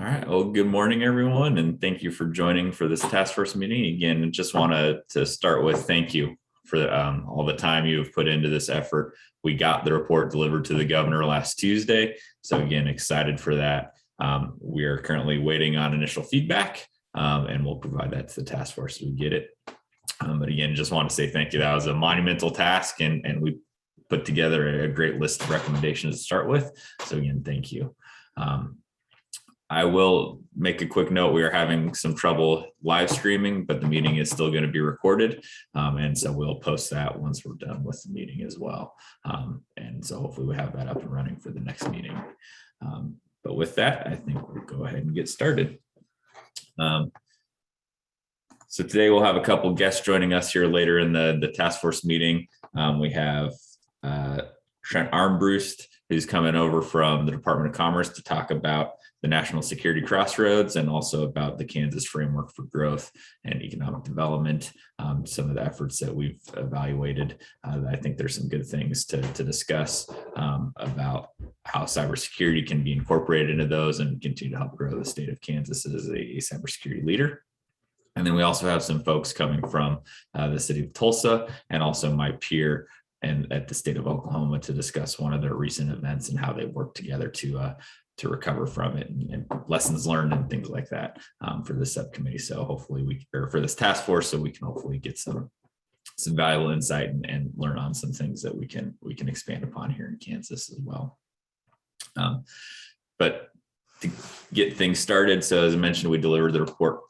All right. Well, good morning, everyone, and thank you for joining for this task force meeting. Again, just want to start with thank you for all the time you have put into this effort. We got the report delivered to the governor last Tuesday, so again, excited for that. We are currently waiting on initial feedback, and we'll provide that to the task force so we get it. But again, just want to say thank you. That was a monumental task, and we put together a great list of recommendations to start with. So again, thank you. I will make a quick note. We are having some trouble live streaming, but the meeting is still going to be recorded. And so we'll post that once we're done with the meeting as well. And so hopefully we have that up and running for the next meeting. But with that, I think we'll go ahead and get started. So today we'll have a couple guests joining us here later in the task force meeting. We have Trent Armburst, who's coming over from the Department of Commerce to talk about the national security crossroads and also about the Kansas framework for growth and economic development, some of the efforts that we've evaluated. I think there's some good things to discuss about how cybersecurity can be incorporated into those and continue to help grow the state of Kansas as a cybersecurity leader. And then we also have some folks coming from the city of Tulsa and also my peer and at the state of Oklahoma to discuss one of their recent events and how they work together to recover from it and lessons learned and things like that for this subcommittee. So hopefully for this task force, so we can hopefully get some valuable insight and learn on some things that we can expand upon here in Kansas as well. But to get things started, so as I mentioned, we delivered the report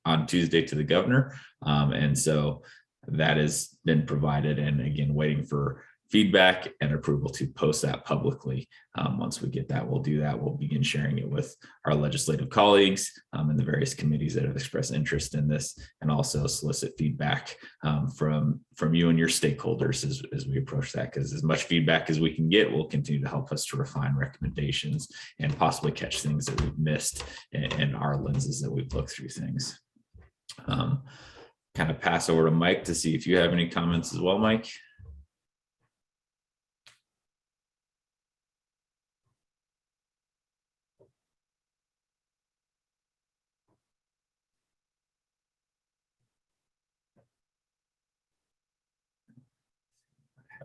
on Tuesday to the governor. And so that has been provided, and again, waiting for feedback and approval to post that publicly. Once we get that, we'll do that. We'll begin sharing it with our legislative colleagues and the various committees that have expressed interest in this, and also solicit feedback from you and your stakeholders as we approach that, because as much feedback as we can get will continue to help us to refine recommendations and possibly catch things that we've missed in our lenses that we've looked through things. Kind of pass over to Mike to see if you have any comments as well, Mike.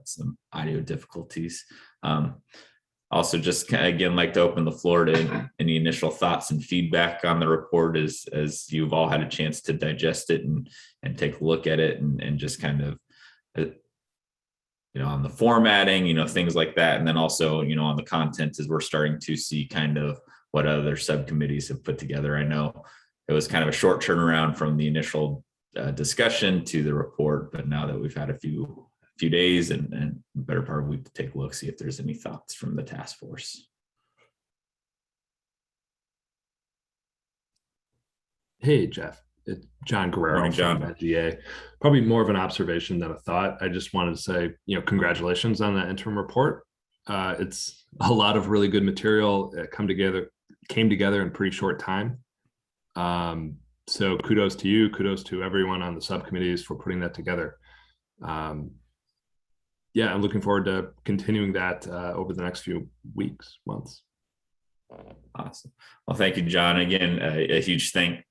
Some audio difficulties. Also, just again, like to open the floor to any initial thoughts and feedback on the report as you've all had a chance to digest it and take a look at it and just kind of, on the formatting, things like that. And then also, on the content as we're starting to see kind of what other subcommittees have put together. I know it was kind of a short turnaround from the initial discussion to the report, but now that we've had a few days and better part of a week to take a look, see if there's any thoughts from the task force. Hey, Jeff. It's John Guerrero. Morning, John. From GA. Probably more of an observation than a thought. I just wanted to say, congratulations on that interim report. It's a lot of really good material. It came together in a pretty short time. So kudos to you. Kudos to everyone on the subcommittees for putting that together. Yeah, I'm looking forward to continuing that over the next few weeks, months. Awesome. Well, thank you, John. Again, a huge thanks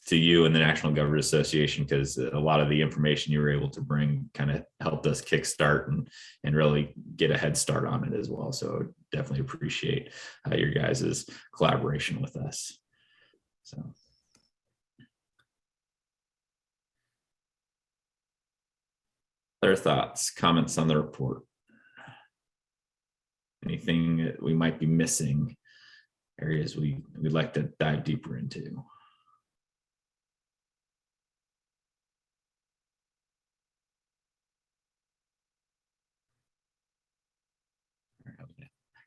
to you and the National Government Association, because a lot of the information you were able to bring kind of helped us kickstart and really get a head start on it as well. So definitely appreciate your guys' collaboration with us. So. Other thoughts, comments on the report? Anything that we might be missing? Areas we'd like to dive deeper into?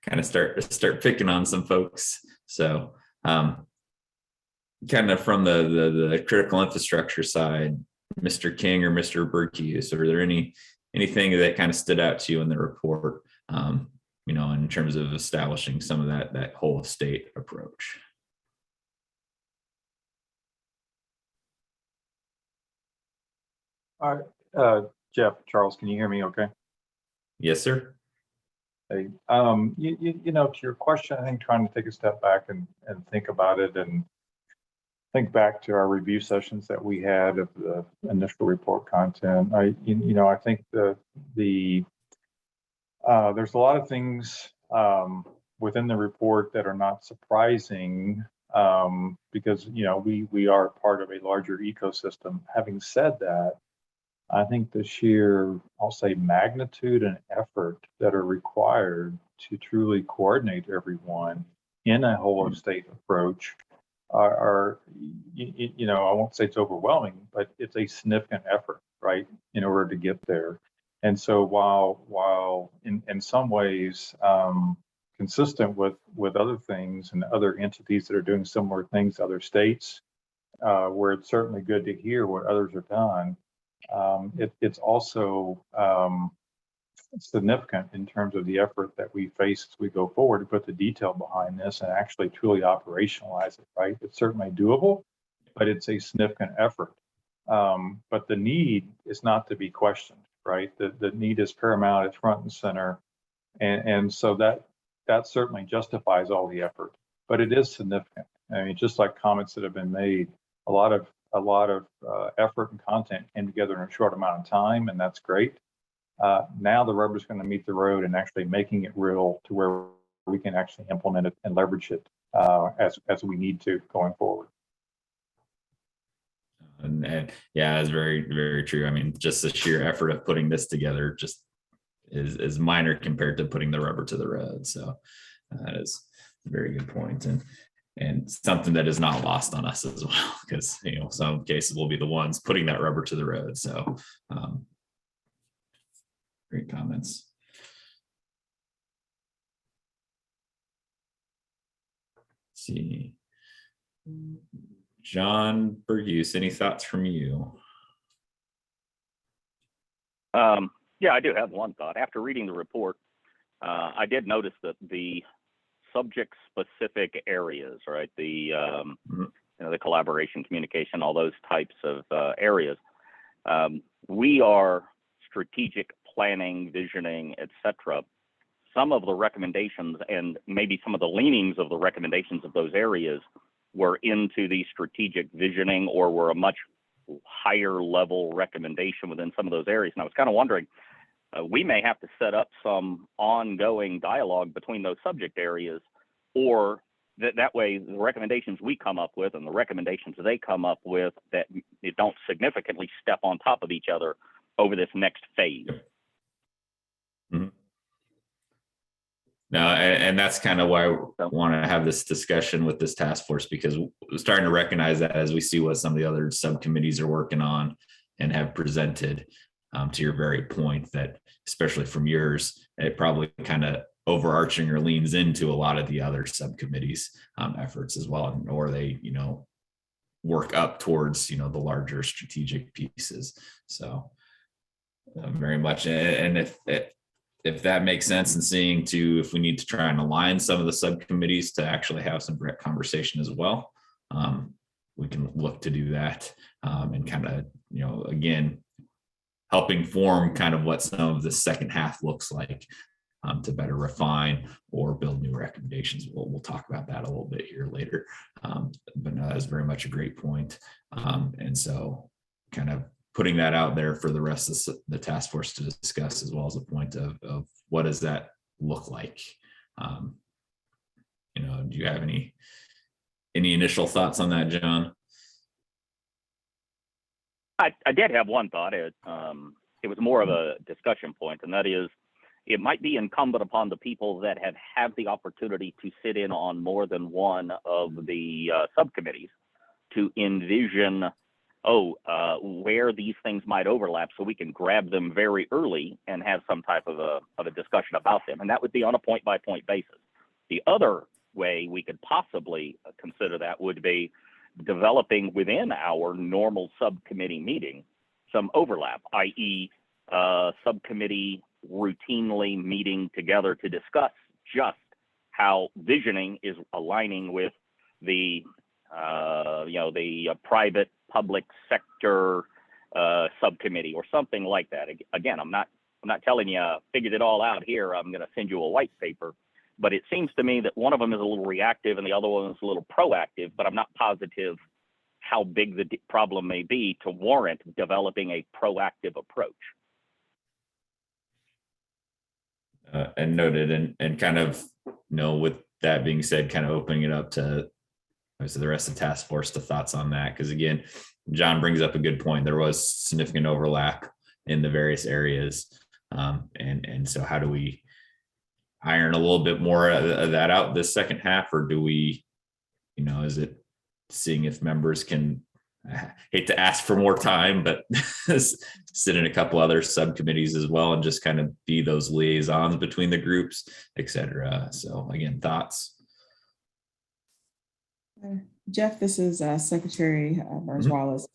Kind of start picking on some folks. So kind of from the critical infrastructure side, Mr. King or Mr. Berkey, are there anything that kind of stood out to you in the report, in terms of establishing some of that whole state approach? All right, Jeff, Charles, can you hear me okay? Yes, sir. Hey, to your question, I think trying to take a step back and think about it and think back to our review sessions that we had of the initial report content. I think the there's a lot of things within the report that are not surprising because we are part of a larger ecosystem. Having said that, I think the sheer, I'll say, magnitude and effort that are required to truly coordinate everyone in a whole of state approach I won't say it's overwhelming, but it's a significant effort, right, in order to get there. And so while in some ways consistent with other things and other entities that are doing similar things to other states, where it's certainly good to hear what others have done, it's also significant in terms of the effort that we face as we go forward to put the detail behind this and actually truly operationalize it, right? It's certainly doable, but it's a significant effort. But the need is not to be questioned, right? The need is paramount, it's front and center. And so that certainly justifies all the effort, but it is significant. I mean, just like comments that have been made, a lot of effort and content came together in a short amount of time, and that's great. Now the rubber's going to meet the road and actually making it real to where we can actually implement it and leverage it as we need to going forward. And yeah, it's very, very true. I mean, just the sheer effort of putting this together just is minor compared to putting the rubber to the road. So that is a very good point. And something that is not lost on us as well, because some cases will be the ones putting that rubber to the road. So great comments. Let's see, John Bergius, any thoughts from you? Yeah, I do have one thought. After reading the report, I did notice that the subject-specific areas, right? The the collaboration, communication, all those types of areas. We are strategic planning, visioning, etc. Some of the recommendations and maybe some of the leanings of the recommendations of those areas were into the strategic visioning or were a much higher level recommendation within some of those areas. And I was kind of wondering, we may have to set up some ongoing dialogue between those subject areas, or that way the recommendations we come up with and the recommendations they come up with that don't significantly step on top of each other over this next phase. Mm-hmm. No, and that's kind of why I want to have this discussion with this task force, because we're starting to recognize that as we see what some of the other subcommittees are working on and have presented, to your very point, that especially from yours, it probably kind of overarching or leans into a lot of the other subcommittees efforts as well, or they work up towards the larger strategic pieces. So very much, and if that makes sense, and seeing too if we need to try and align some of the subcommittees to actually have some direct conversation as well, we can look to do that, and kind of again helping form kind of what some of the second half looks like, to better refine or build new recommendations. We'll talk about that a little bit here later, but no, that's very much a great point. And so kind of putting that out there for the rest of the task force to discuss, as well as a point of what does that look like. Do you have any initial thoughts on that, John? I did have one thought. It was more of a discussion point, and that is, it might be incumbent upon the people that have had the opportunity to sit in on more than one of the subcommittees to envision where these things might overlap, so we can grab them very early and have some type of a discussion about them. And that would be on a point-by-point basis. The other way we could possibly consider that would be developing within our normal subcommittee meeting some overlap, i.e. Subcommittee routinely meeting together to discuss just how visioning is aligning with the private public sector subcommittee or something like that. Again, I'm not I'm not telling you figured it all out here. I'm going to send you a white paper. But it seems to me that one of them is a little reactive and the other one is a little proactive, but I'm not positive how big the problem may be to warrant developing a proactive approach. And noted, and kind of, with that being said, kind of opening it up to obviously the rest of the task force to thoughts on that. Because again, John brings up a good point. There was significant overlap in the various areas. And so how do we iron a little bit more of that out this second half, or do we, is it seeing if members can, I hate to ask for more time, but sit in a couple other subcommittees as well and just kind of be those liaisons between the groups, et cetera. So again, thoughts? Jeff, this is Secretary Burns Wallace.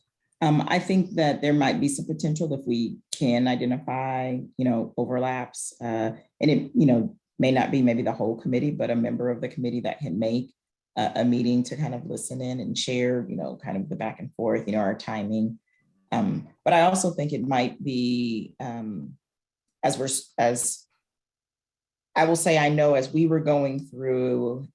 I think that there might be some potential if we can identify, overlaps, and it, may not be maybe the whole committee, but a member of the committee that can make a meeting to kind of listen in and share, kind of the back and forth, our timing. But I also think it might be, as I will say, I know as we were going through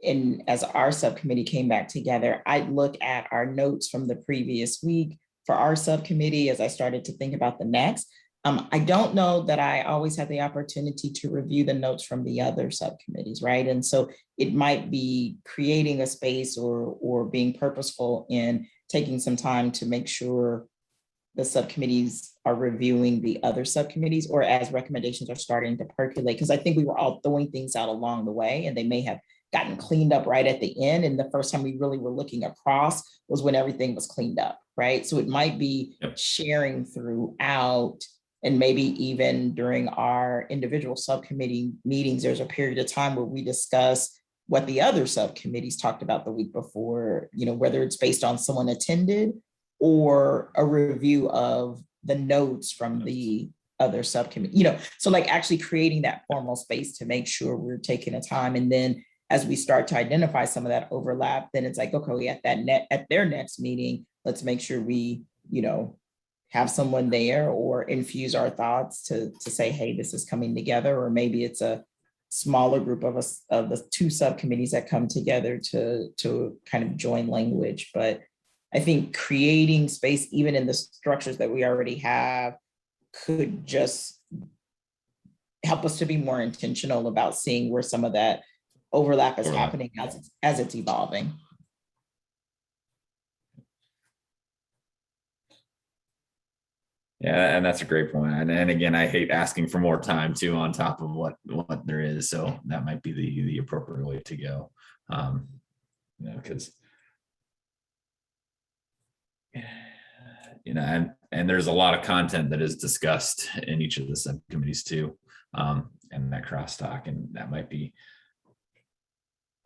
and as our subcommittee came back together, I'd look at our notes from the previous week for our subcommittee as I started to think about the next. I don't know that I always had the opportunity to review the notes from the other subcommittees, right? And so it might be creating a space or being purposeful in taking some time to make sure the subcommittees are reviewing the other subcommittees, or as recommendations are starting to percolate, because I think we were all throwing things out along the way and they may have gotten cleaned up right at the end. And the first time we really were looking across was when everything was cleaned up, right? So it might be sharing throughout, and maybe even during our individual subcommittee meetings, there's a period of time where we discuss what the other subcommittees talked about the week before, whether it's based on someone attended or a review of the notes from the other subcommittee, so like actually creating that formal space to make sure we're taking the time. And then as we start to identify some of that overlap, then it's like, okay, at their next meeting, let's make sure we, have someone there or infuse our thoughts to say, hey, this is coming together. Or maybe it's a smaller group of us, of the two subcommittees that come together to kind of join language. But I think creating space, even in the structures that we already have, could just help us to be more intentional about seeing where some of that overlap is happening as it's evolving. Yeah, and that's a great point. And again, I hate asking for more time too on top of what there is. So that might be the appropriate way to go. Because and there's a lot of content that is discussed in each of the subcommittees too, and that crosstalk, and that might be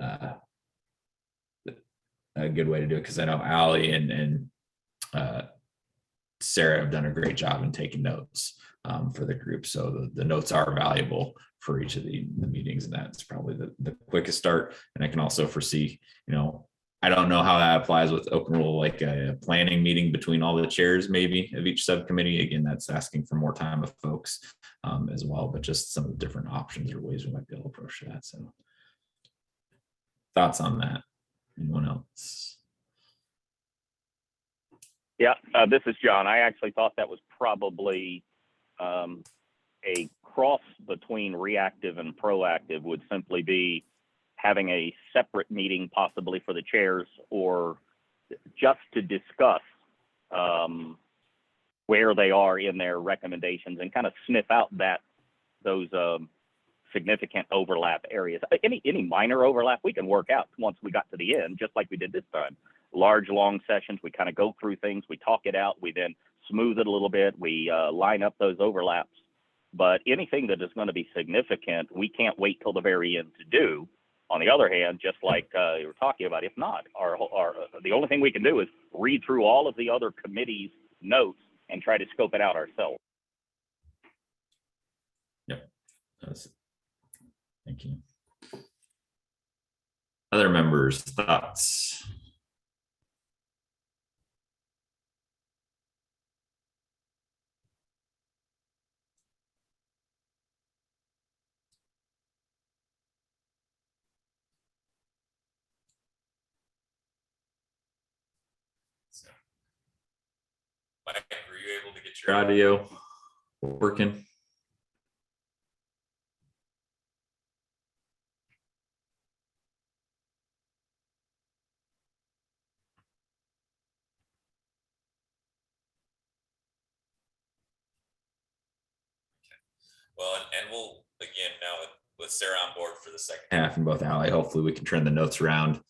a good way to do it, because I know Allie and Sarah have done a great job in taking notes for the group. So the notes are valuable for each of the meetings, and that's probably the quickest start. And I can also foresee, I don't know how that applies with open rule, like a planning meeting between all the chairs maybe of each subcommittee. Again, that's asking for more time of folks as well, but just some of the different options or ways we might be able to approach that. So thoughts on that? Anyone else? Yeah, this is John. I actually thought that was probably a cross between reactive and proactive would simply be having a separate meeting possibly for the chairs, or just to discuss where they are in their recommendations and kind of sniff out those significant overlap areas. Any minor overlap we can work out once we got to the end, just like we did this time. Large, long sessions, we kind of go through things, we talk it out, we then smooth it a little bit, we line up those overlaps. But anything that is going to be significant, we can't wait till the very end to do. On the other hand, just like you were talking about, if not, the only thing we can do is read through all of the other committees' notes and try to scope it out ourselves. Yep. Thank you. Other members' thoughts? So, Mike, were you able to get your audio working? Well, and we'll, again, now with Sarah on board for the second half and both Ally, hopefully we can turn the notes around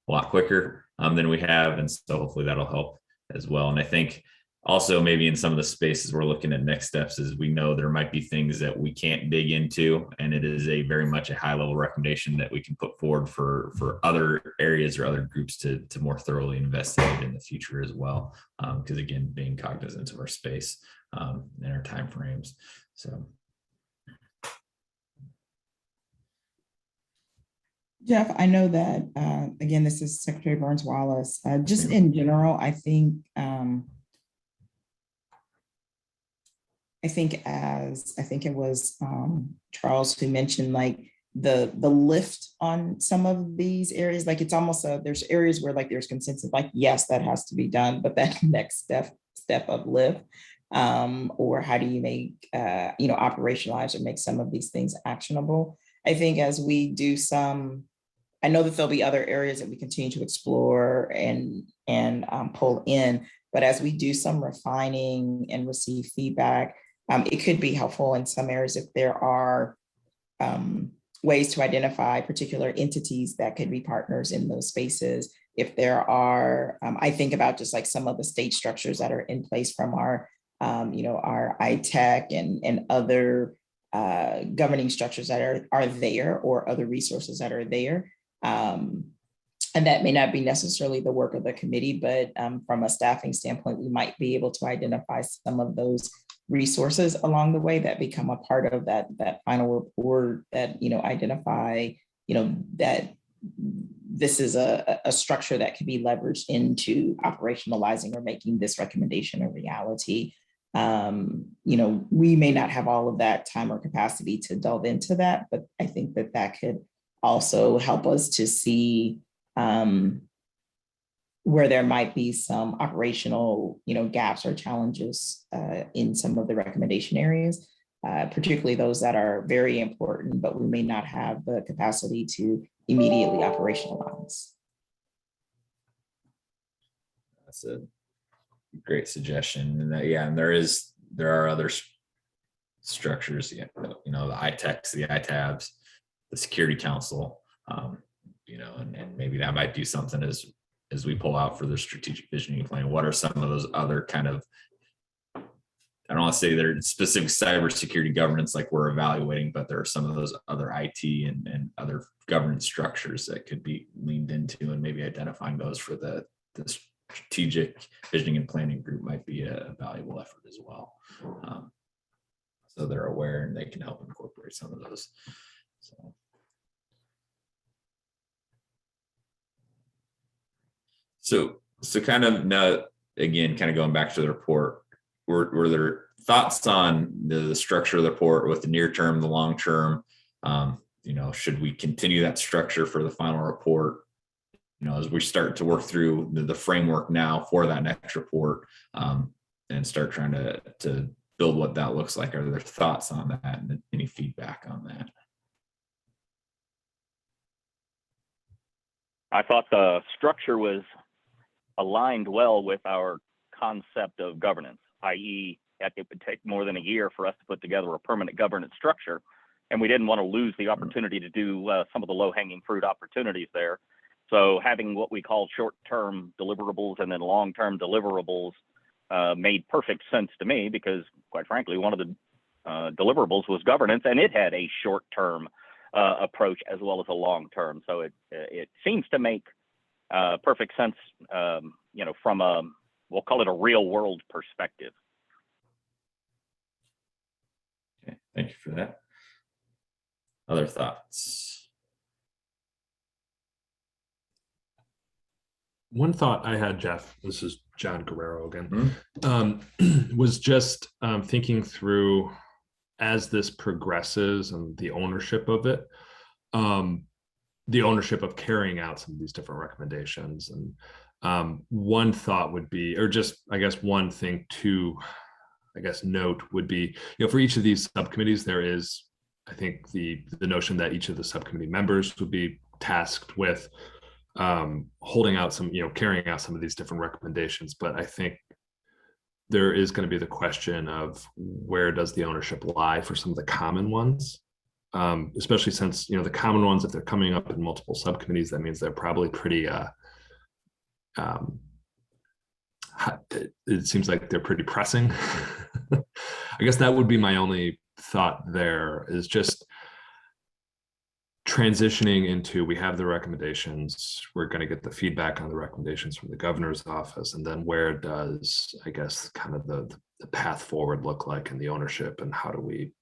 a lot quicker than we have. And so hopefully that'll help as well. And I think also maybe in some of the spaces we're looking at next steps is we know there might be things that we can't dig into. And it is a very much a high level recommendation that we can put forward for other areas or other groups to more thoroughly investigate in the future as well. Because again, being cognizant of our space and our timeframes. So. Jeff, I know that, again, this is Secretary Burns-Wallace. Just in general, I think it was Charles who mentioned like the lift on some of these areas. Like it's almost there's areas where like there's consensus, like yes, that has to be done, but that next step of lift, or how do you make operationalize or make some of these things actionable? I think as we do I know that there'll be other areas that we continue to explore and pull in, but as we do some refining and receive feedback, it could be helpful in some areas if there are ways to identify particular entities that could be partners in those spaces. If there are, I think about just like some of the state structures that are in place from our ITech and other governing structures that are there, or other resources that are there. And that may not be necessarily the work of the committee, but from a staffing standpoint, we might be able to identify some of those resources along the way that become a part of that final report that, identify, that this is a structure that can be leveraged into operationalizing or making this recommendation a reality. We may not have all of that time or capacity to delve into that, but I think that could also help us to see where there might be some operational, gaps or challenges in some of the recommendation areas, particularly those that are very important, but we may not have the capacity to immediately operationalize. That's a great suggestion. And and there are other structures, the ITECs, the ITABs, the Security Council, and maybe that might do something as we pull out for the strategic visioning plan. What are some of those other kind of, I don't want to say they're specific cybersecurity governance like we're evaluating, but there are some of those other IT and other governance structures that could be leaned into, and maybe identifying those for the strategic visioning and planning group might be a valuable effort as well. So they're aware and they can help incorporate some of those. So kind of now, again, kind of going back to the report, were there thoughts on the structure of the report with the near term, the long term? Should we continue that structure for the final report? As we start to work through the framework now for that next report, and start trying to build what that looks like. Are there thoughts on that and any feedback on that? I thought the structure was aligned well with our concept of governance, i.e., it would take more than a year for us to put together a permanent governance structure, and we didn't want to lose the opportunity to do some of the low-hanging fruit opportunities there. So having what we call short-term deliverables and then long-term deliverables made perfect sense to me, because quite frankly, one of the deliverables was governance, and it had a short-term approach as well as a long-term. So it seems to make perfect sense, from we'll call it a real-world perspective. Okay, thank you for that. Other thoughts? One thought I had, Jeff, this is John Guerrero again, was just thinking through as this progresses and the ownership of it, the ownership of carrying out some of these different recommendations. And One thought would be, or just, I guess, one thing to, I guess, note would be, for each of these subcommittees, there is, I think, the notion that each of the subcommittee members would be tasked with holding out some, carrying out some of these different recommendations. But I think there is going to be the question of where does the ownership lie for some of the common ones, especially since, the common ones, if they're coming up in multiple subcommittees, that means they're probably pretty, it seems like they're pretty pressing. I guess that would be my only thought there, is just transitioning into, we have the recommendations, we're going to get the feedback on the recommendations from the governor's office, and then where does, I guess, kind of the path forward look like in the ownership, and how do we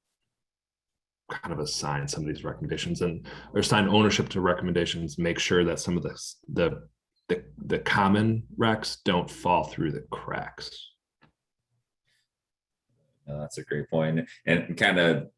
kind of assign some of these recommendations and or assign ownership to recommendations, make sure that some of the common recs don't fall through the cracks. No, that's a great point. And kind of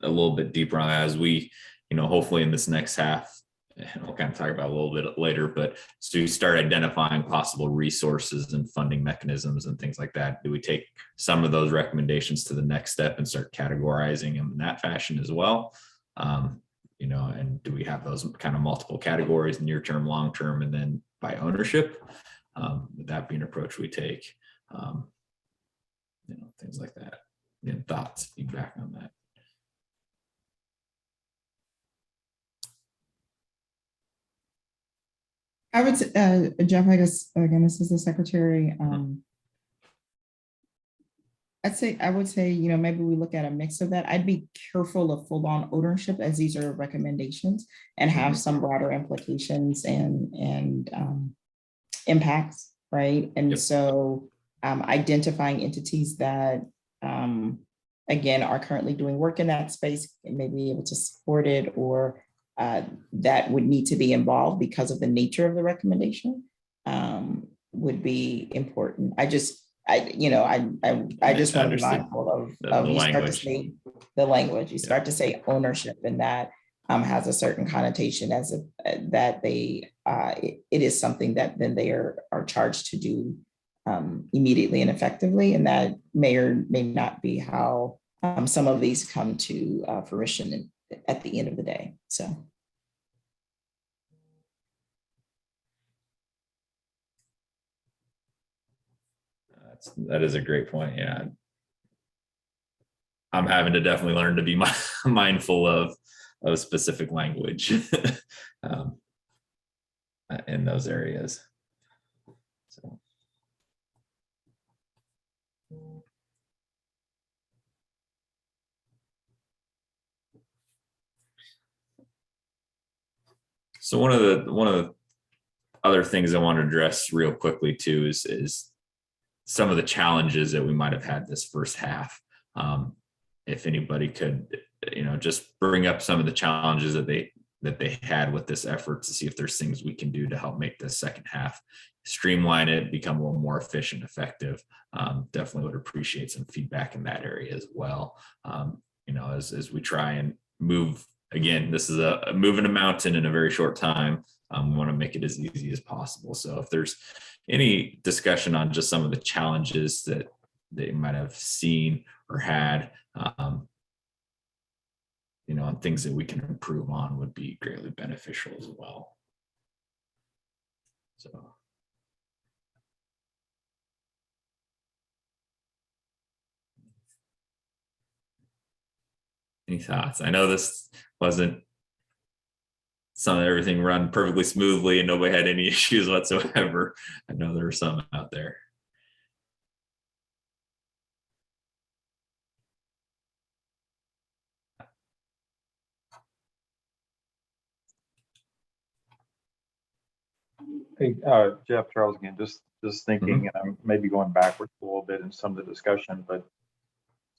a little bit deeper on that, as we, hopefully in this next half, and we'll kind of talk about a little bit later, but so you start identifying possible resources and funding mechanisms and things like that. Do we take some of those recommendations to the next step and start categorizing them in that fashion as well? And do we have those kind of multiple categories, near term, long term, and then by ownership? Would that be an approach we take? Things like that. And thoughts, feedback on that. I would, Jeff, I guess, again, this is the secretary. I would say, maybe we look at a mix of that. I'd be careful of full-on ownership, as these are recommendations and have some broader implications and impacts, right? And so identifying entities that, again, are currently doing work in that space and may be able to support it, or that would need to be involved because of the nature of the recommendation, would be important. I just want to be mindful of you start to say the language. You start to say ownership, and that has a certain connotation as that they it is something that then they are charged to do immediately and effectively, and that may or may not be how some of these come to fruition at the end of the day. So. That is a great point. Yeah. I'm having to definitely learn to be mindful of specific language in those areas. So one of the other things I want to address real quickly too is some of the challenges that we might have had this first half. If anybody could, just bring up some of the challenges that they had with this effort, to see if there's things we can do to help make this second half streamline it, become a little more efficient, effective. Definitely would appreciate some feedback in that area as well. As we try and move, again, this is a moving a mountain in a very short time. We want to make it as easy as possible. So if there's any discussion on just some of the challenges that they might have seen or had, and things that we can improve on, would be greatly beneficial as well. So. Any thoughts? I know this wasn't everything run perfectly smoothly and nobody had any issues whatsoever. I know there are some out there. Hey, Jeff, Charles again, just thinking, and I'm maybe going backwards a little bit in some of the discussion, but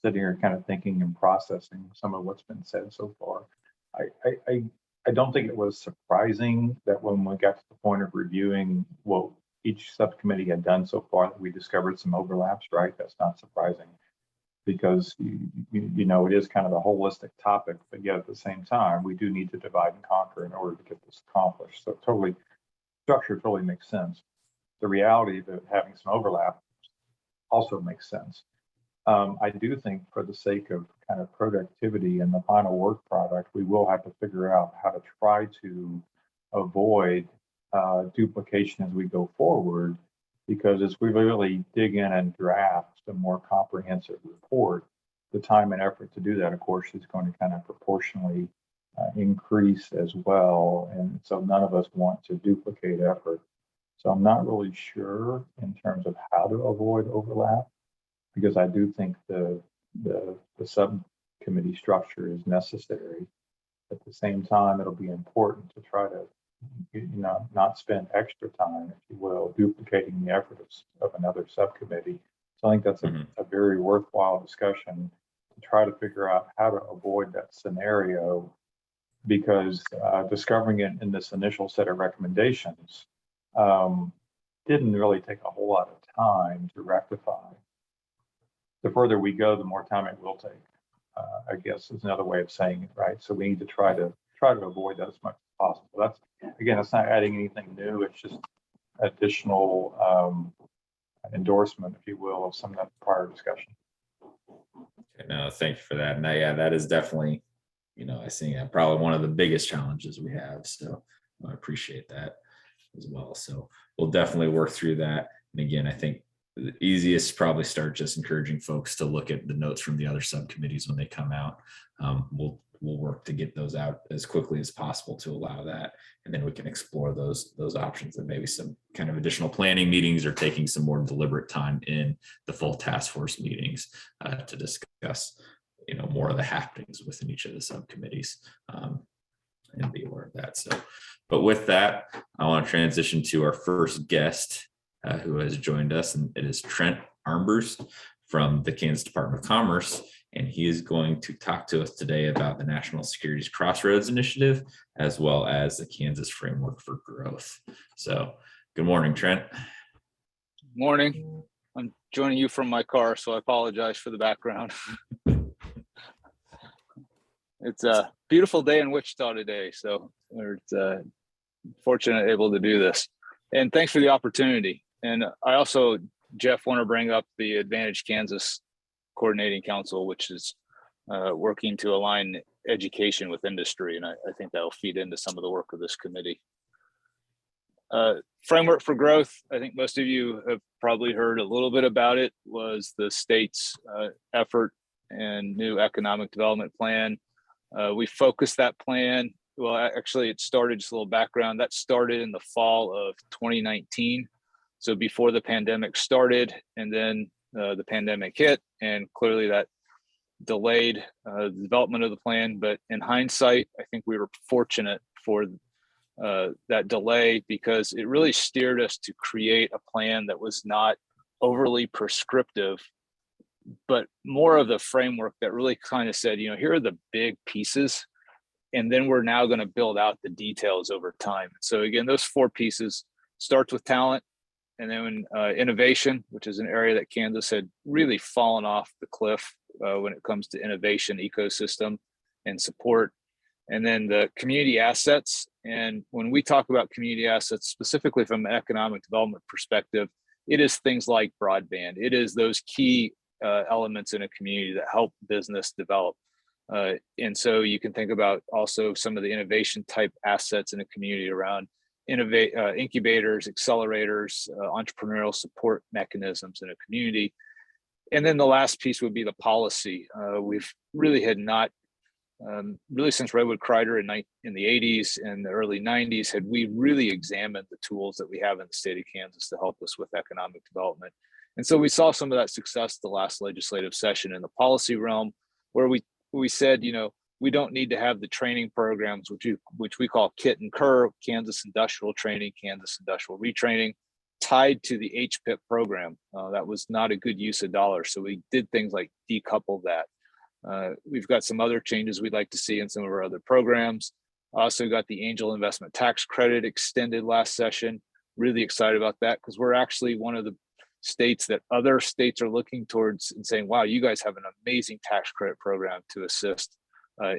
sitting here kind of thinking and processing some of what's been said so far. I don't think it was surprising that when we got to the point of reviewing what each subcommittee had done so far, that we discovered some overlaps, right? That's not surprising, because it is kind of a holistic topic, but yet at the same time, we do need to divide and conquer in order to get this accomplished. So structure totally makes sense. the reality that having some overlap also makes sense. I do think for the sake of kind of productivity and the final work product, we will have to figure out how to try to avoid duplication as we go forward, because as we really dig in and draft a more comprehensive report, the time and effort to do that, of course, is going to kind of proportionally increase as well. And so none of us want to duplicate effort. So I'm not really sure in terms of how to avoid overlap, because I do think the subcommittee structure is necessary. At the same time, it'll be important to try to, not spend extra time, if you will, duplicating the effort of another subcommittee. So I think that's a very worthwhile discussion to try to figure out how to avoid that scenario, because discovering it in this initial set of recommendations didn't really take a whole lot of time to rectify. The further we go, the more time it will take, I guess is another way of saying it, right? So we need to try to avoid that as much as possible. That's not adding anything new. It's just additional endorsement, if you will, of some of that prior discussion. Okay, no, thank you for that. And that is definitely, I think probably one of the biggest challenges we have. So I appreciate that as well. So we'll definitely work through that. And again, I think the easiest probably start just encouraging folks to look at the notes from the other subcommittees when they come out. We'll work to get those out as quickly as possible to allow that, and then we can explore those options and maybe some kind of additional planning meetings or taking some more deliberate time in the full task force meetings to discuss, more of the happenings within each of the subcommittees, and be aware of that. So, but with that, I want to transition to our first guest who has joined us, and it is Trent Armburst from the Kansas Department of Commerce. And he is going to talk to us today about the National Security's Crossroads initiative, as well as the Kansas Framework for Growth. So good morning, Trent. Morning. I'm joining you from my car, so I apologize for the background. It's a beautiful day in Wichita today, so we're fortunate able to do this. And thanks for the opportunity. And I also, Jeff, want to bring up the Advantage Kansas Coordinating Council, which is working to align education with industry. And I think that'll feed into some of the work of this committee. Framework for Growth, I think most of you have probably heard a little bit about it, was the state's effort and new economic development plan. We focused that plan. Well, actually, it started, just a little background, that started in the fall of 2019. So before the pandemic started, and then the pandemic hit, and clearly that delayed the development of the plan. But in hindsight, I think we were fortunate for that delay, because it really steered us to create a plan that was not overly prescriptive, but more of the framework that really kind of said, here are the big pieces, and then we're now going to build out the details over time. So again, those 4 pieces starts with talent, and then innovation, which is an area that Kansas had really fallen off the cliff when it comes to innovation ecosystem and support. And then the community assets. And when we talk about community assets, specifically from an economic development perspective, it is things like broadband. It is those key elements in a community that help business develop. And so you can think about also some of the innovation type assets in a community around incubators, accelerators, entrepreneurial support mechanisms in a community. And then the last piece would be the policy. We've really had not, really since Redwood Crider in the 80s and the early 90s, had we really examined the tools that we have in the state of Kansas to help us with economic development. And so we saw some of that success the last legislative session in the policy realm, where we said, we don't need to have the training programs, which we call KIT and KER, Kansas Industrial Training, Kansas Industrial Retraining, tied to the HPIP program. That was not a good use of dollars. So we did things like decouple that. We've got some other changes we'd like to see in some of our other programs. Also got the Angel Investment Tax Credit extended last session. Really excited about that, because we're actually one of the states that other states are looking towards and saying, wow, you guys have an amazing tax credit program to assist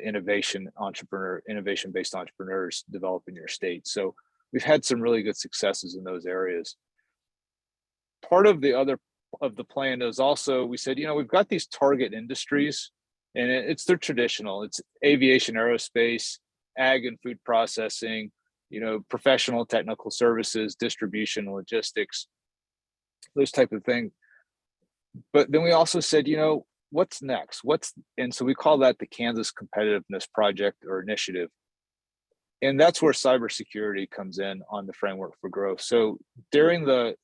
innovation-based entrepreneurs develop in your state. So we've had some really good successes in those areas. part of the other of the plan is also, we said, we've got these target industries, and it's their traditional, it's aviation, aerospace, ag and food processing, professional technical services, distribution, logistics, those type of things. But then we also said, what's next? And so we call that the Kansas Competitiveness Project or Initiative. And that's where cybersecurity comes in on the framework for growth. So during the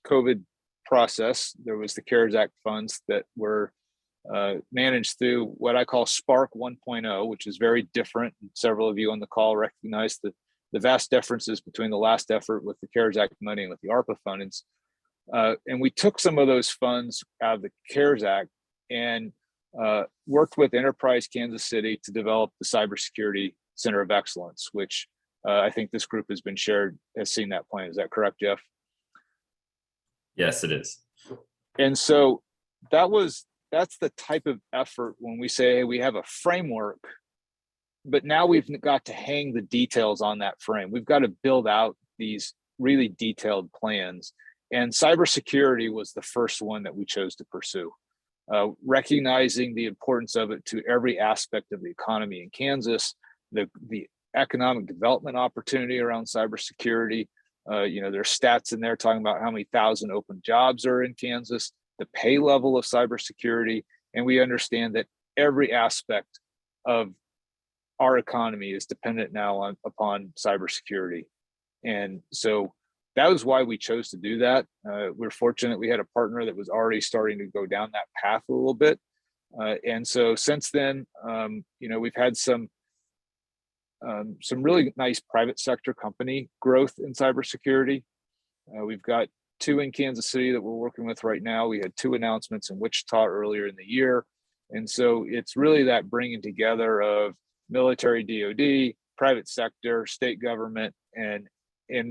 COVID process, there was the CARES Act funds that were managed through what I call Spark 1.0, which is very different. Several of you on the call recognize the vast differences between the last effort with the CARES Act money and with the ARPA funds. And we took some of those funds out of the CARES Act and worked with Enterprise Kansas City to develop the Cybersecurity Center of Excellence, which I think this group has seen that plan. Is that correct, Jeff? Yes, it is. And so that's the type of effort when we say, hey, we have a framework, but now we've got to hang the details on that frame. We've got to build out these really detailed plans. And cybersecurity was the first one that we chose to pursue, recognizing the importance of it to every aspect of the economy in Kansas, the economic development opportunity around cybersecurity. There's stats in there talking about how many thousand open jobs are in Kansas, the pay level of cybersecurity, and we understand that every aspect of our economy is dependent now upon cybersecurity. And so that was why we chose to do that. We're fortunate we had a partner that was already starting to go down that path a little bit. And so since then, we've had some really nice private sector company growth in cybersecurity. We've got 2 in Kansas City that we're working with right now. We had 2 announcements in Wichita earlier in the year. And so it's really that bringing together of military, DoD, private sector, state government, and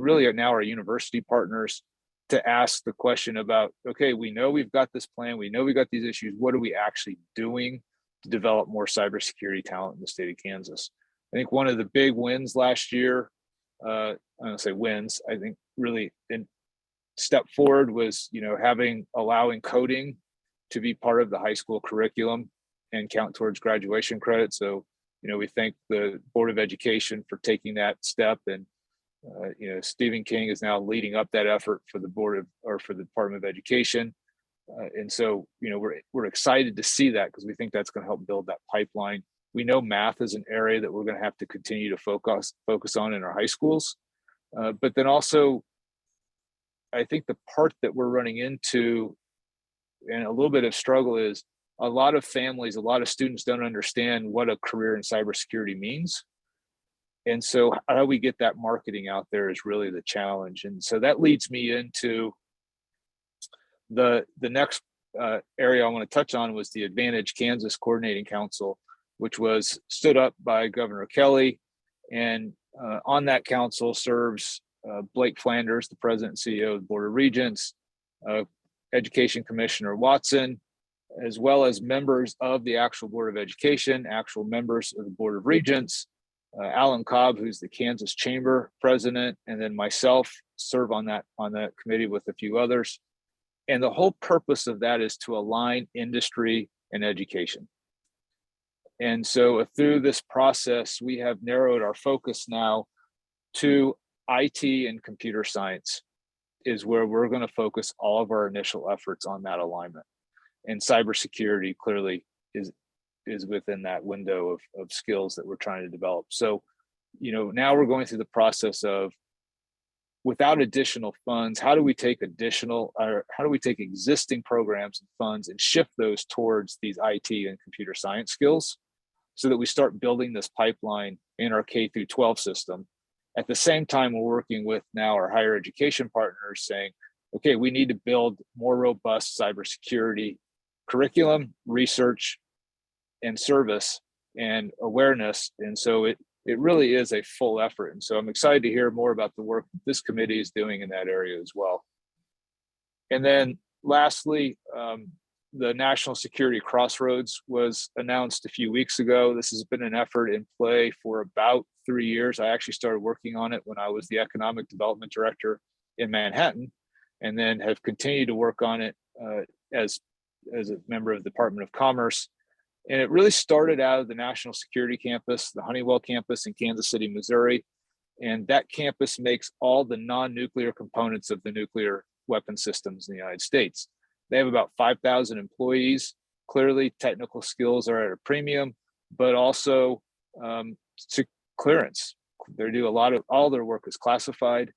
really now our university partners to ask the question about, okay, we know we've got this plan, we know we've got these issues, what are we actually doing to develop more cybersecurity talent in the state of Kansas? I think one of the big wins last year, I don't say wins, I think really in step forward was, allowing coding to be part of the high school curriculum and count towards graduation credit. So, we thank the Board of Education for taking that step, and Stephen King is now leading up that effort for the for the Department of Education. And so, we're excited to see that because we think that's going to help build that pipeline. We know math is an area that we're going to have to continue to focus on in our high schools. But then also, I think the part that we're running into and a little bit of struggle is a lot of families, a lot of students don't understand what a career in cybersecurity means. And so how do we get that marketing out there is really the challenge. And so that leads me into the next area I want to touch on was the Advantage Kansas Coordinating Council, which was stood up by Governor Kelly. And on that council serves Blake Flanders, the president and CEO of the Board of Regents, Education Commissioner Watson, as well as members of the actual Board of Education, actual members of the Board of Regents, Alan Cobb, who's the Kansas Chamber president, and then myself serve on that committee with a few others. And the whole purpose of that is to align industry and education. And so through this process, we have narrowed our focus now to IT and computer science is where we're going to focus all of our initial efforts on that alignment. And cybersecurity clearly is within that window of skills that we're trying to develop. So, now we're going through the process of, without additional funds, how do we take existing programs and funds and shift those towards these IT and computer science skills so that we start building this pipeline in our K through 12 system. At the same time, we're working with now our higher education partners saying, okay, we need to build more robust cybersecurity curriculum, research, and service and awareness. And so it really is a full effort. And so I'm excited to hear more about the work this committee is doing in that area as well. And then lastly, the National Security Crossroads was announced a few weeks ago. This has been an effort in play for about 3 years. I actually started working on it when I was the Economic Development Director in Manhattan. and then have continued to work on it as a member of the Department of Commerce. And it really started out of the National Security Campus, the Honeywell campus in Kansas City, Missouri. And that campus makes all the non-nuclear components of the nuclear weapon systems in the United States. They have about 5,000 employees. Clearly, technical skills are at a premium, but also to clearance. They do all their work is classified.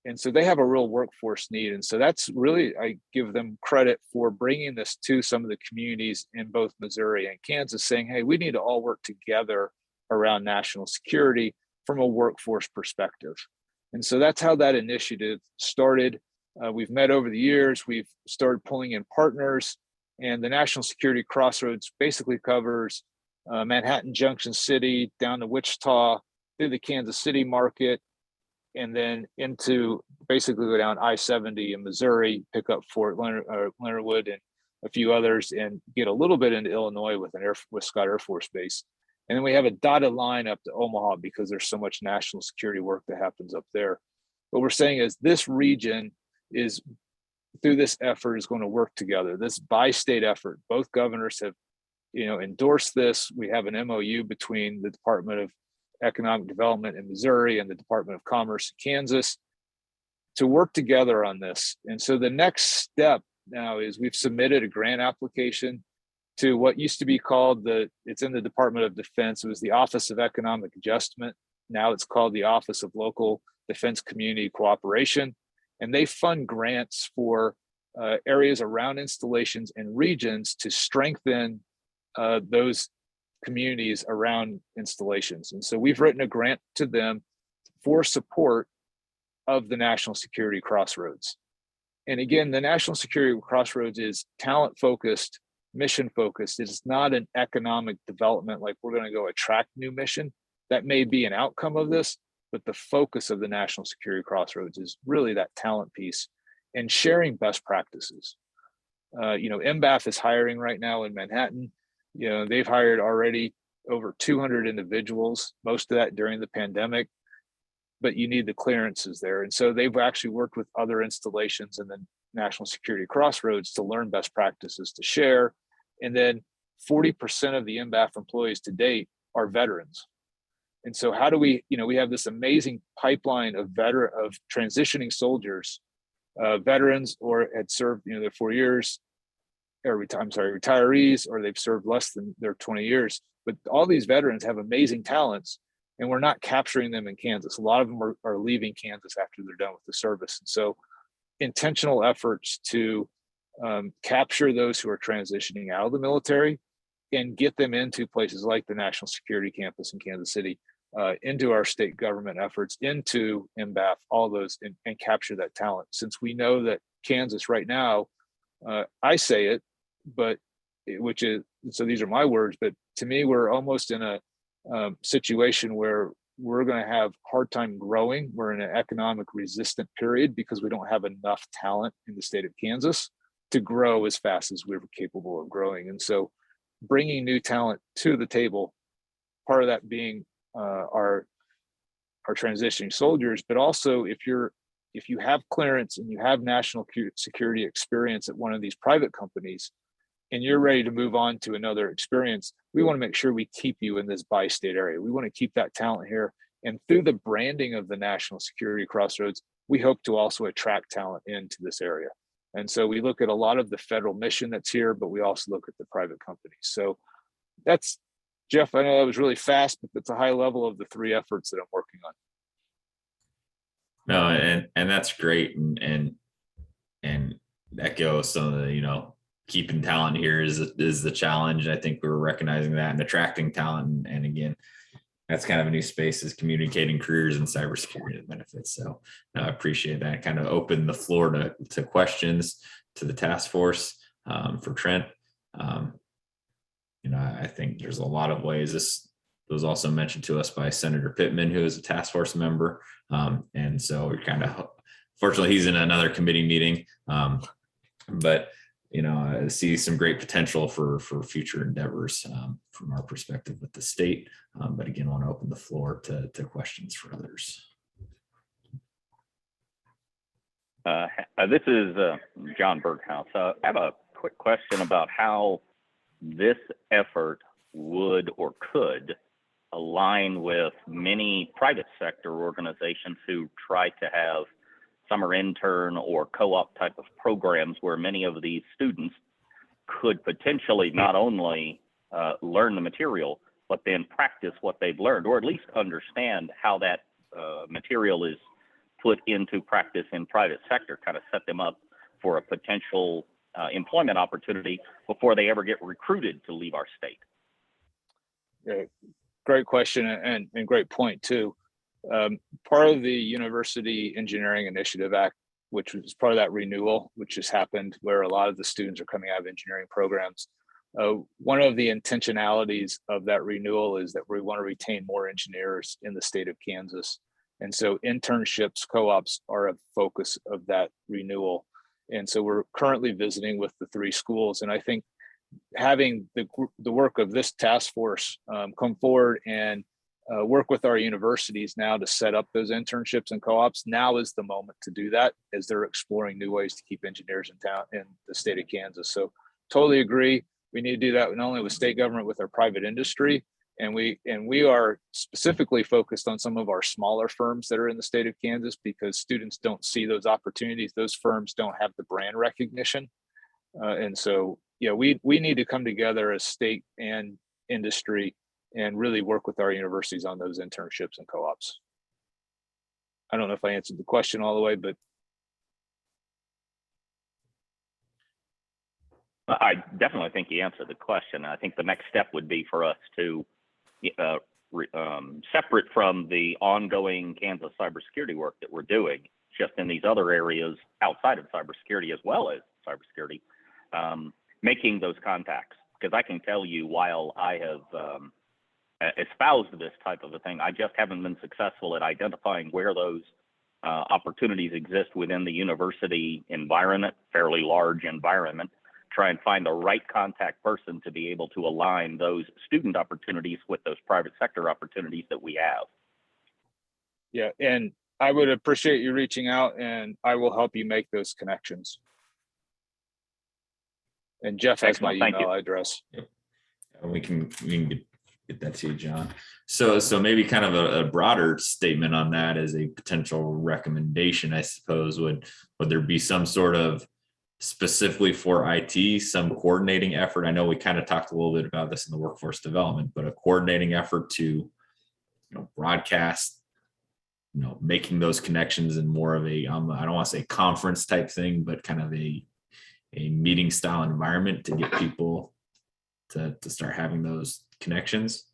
And so they have a real workforce need. And so that's really, I give them credit for bringing this to some of the communities in both Missouri and Kansas, saying, hey, we need to all work together around national security from a workforce perspective. And so that's how that initiative started. We've met over the years. We've started pulling in partners, and the National Security Crossroads basically covers Manhattan Junction City, down to Wichita, through the Kansas City market, and then into basically go down I-70 in Missouri, pick up Fort Leonard Wood and a few others, and get a little bit into Illinois with Scott Air Force Base. And then we have a dotted line up to Omaha because there's so much national security work that happens up there. What we're saying is this region is, through this effort, is going to work together. This bi-state effort, both governors have, endorsed this. We have an MOU between the Department of Economic Development in Missouri and the Department of Commerce in Kansas to work together on this. And so the next step now is we've submitted a grant application to what used to be called it's in the Department of Defense. It was the Office of Economic Adjustment. Now it's called the Office of Local Defense Community Cooperation. And they fund grants for areas around installations and regions to strengthen those communities around installations. And so we've written a grant to them for support of the National Security Crossroads. And again, the National Security Crossroads is talent focused, mission focused. It is not an economic development, like we're going to go attract new mission. That may be an outcome of this, but the focus of the National Security Crossroads is really that talent piece and sharing best practices. MBAF is hiring right now in Manhattan. They've hired already over 200 individuals, most of that during the pandemic, but you need the clearances there. And so they've actually worked with other installations in the National Security Crossroads to learn best practices to share. And then 40% of the MBAF employees to date are veterans. And so how do we have this amazing pipeline of transitioning soldiers, veterans, or had served, their 4 years, retirees, or they've served less than their 20 years. But all these veterans have amazing talents, and we're not capturing them in Kansas. A lot of them are leaving Kansas after they're done with the service. And so intentional efforts to capture those who are transitioning out of the military and get them into places like the National Security Campus in Kansas City, into our state government efforts, into MBAF, all those, and capture that talent. Since we know that Kansas right now, I say it, but so these are my words, but to me, we're almost in a situation where we're going to have hard time growing. We're in an economic resistant period because we don't have enough talent in the state of Kansas to grow as fast as we're capable of growing. And so bringing new talent to the table, part of that being our transitioning soldiers, but also if you have clearance and you have national security experience at one of these private companies and you're ready to move on to another experience, we want to make sure we keep you in this bi-state area. We want to keep that talent here. And through the branding of the National Security Crossroads, we hope to also attract talent into this area. And so we look at a lot of the federal mission that's here, but we also look at the private companies. So that's, Jeff, I know that was really fast, but that's a high level of the three efforts that I'm working on. No, and that's great, and echo some of the, keeping talent here is the challenge. I think we're recognizing that, and attracting talent, and again, that's kind of a new space, is communicating careers in cybersecurity benefits. So I appreciate that. Kind of open the floor to questions to the task force for Trent. I think there's a lot of ways. This was also mentioned to us by Senator Pittman, who is a task force member. And so we're kind of, fortunately, he's in another committee meeting, but I see some great potential for future endeavors from our perspective with the state. But again, I want to open the floor to questions for others. This is John Berghouse. I have a quick question about how this effort would or could align with many private sector organizations who try to have summer intern or co-op type of programs where many of these students could potentially not only learn the material, but then practice what they've learned, or at least understand how that material is put into practice in private sector, kind of set them up for a potential employment opportunity before they ever get recruited to leave our state. Yeah, great question and great point too. Part of the University Engineering Initiative Act, which was part of that renewal, which has happened where a lot of the students are coming out of engineering programs. One of the intentionalities of that renewal is that we want to retain more engineers in the state of Kansas. And so internships, co-ops are a focus of that renewal. And so we're currently visiting with the 3 schools. And I think having the work of this task force come forward and work with our universities now to set up those internships and co-ops, now is the moment to do that as they're exploring new ways to keep engineers in town in the state of Kansas. So totally agree. We need to do that not only with state government, with our private industry. And we are specifically focused on some of our smaller firms that are in the state of Kansas because students don't see those opportunities. Those firms don't have the brand recognition. And so, yeah, we need to come together as state and industry and really work with our universities on those internships and co-ops. I don't know if I answered the question all the way, but. I definitely think you answered the question. I think the next step would be for us to, separate from the ongoing Kansas cybersecurity work that we're doing, just in these other areas outside of cybersecurity as well as cybersecurity, making those contacts. Because I can tell you, while I have espoused this type of a thing, I just haven't been successful at identifying where those opportunities exist within the university environment, fairly large environment. Try and find the right contact person to be able to align those student opportunities with those private sector opportunities that we have. Yeah, and I would appreciate you reaching out, and I will help you make those connections. And Jeff has my email address. Yep. We can get that to you, John. So maybe kind of a broader statement on that as a potential recommendation, I suppose. Would there be some sort of specifically for IT, some coordinating effort? I know we kind of talked a little bit about this in the workforce development, but a coordinating effort to, broadcast, making those connections in more of a, I don't want to say conference type thing, but kind of a meeting style environment to get people to start having those connections.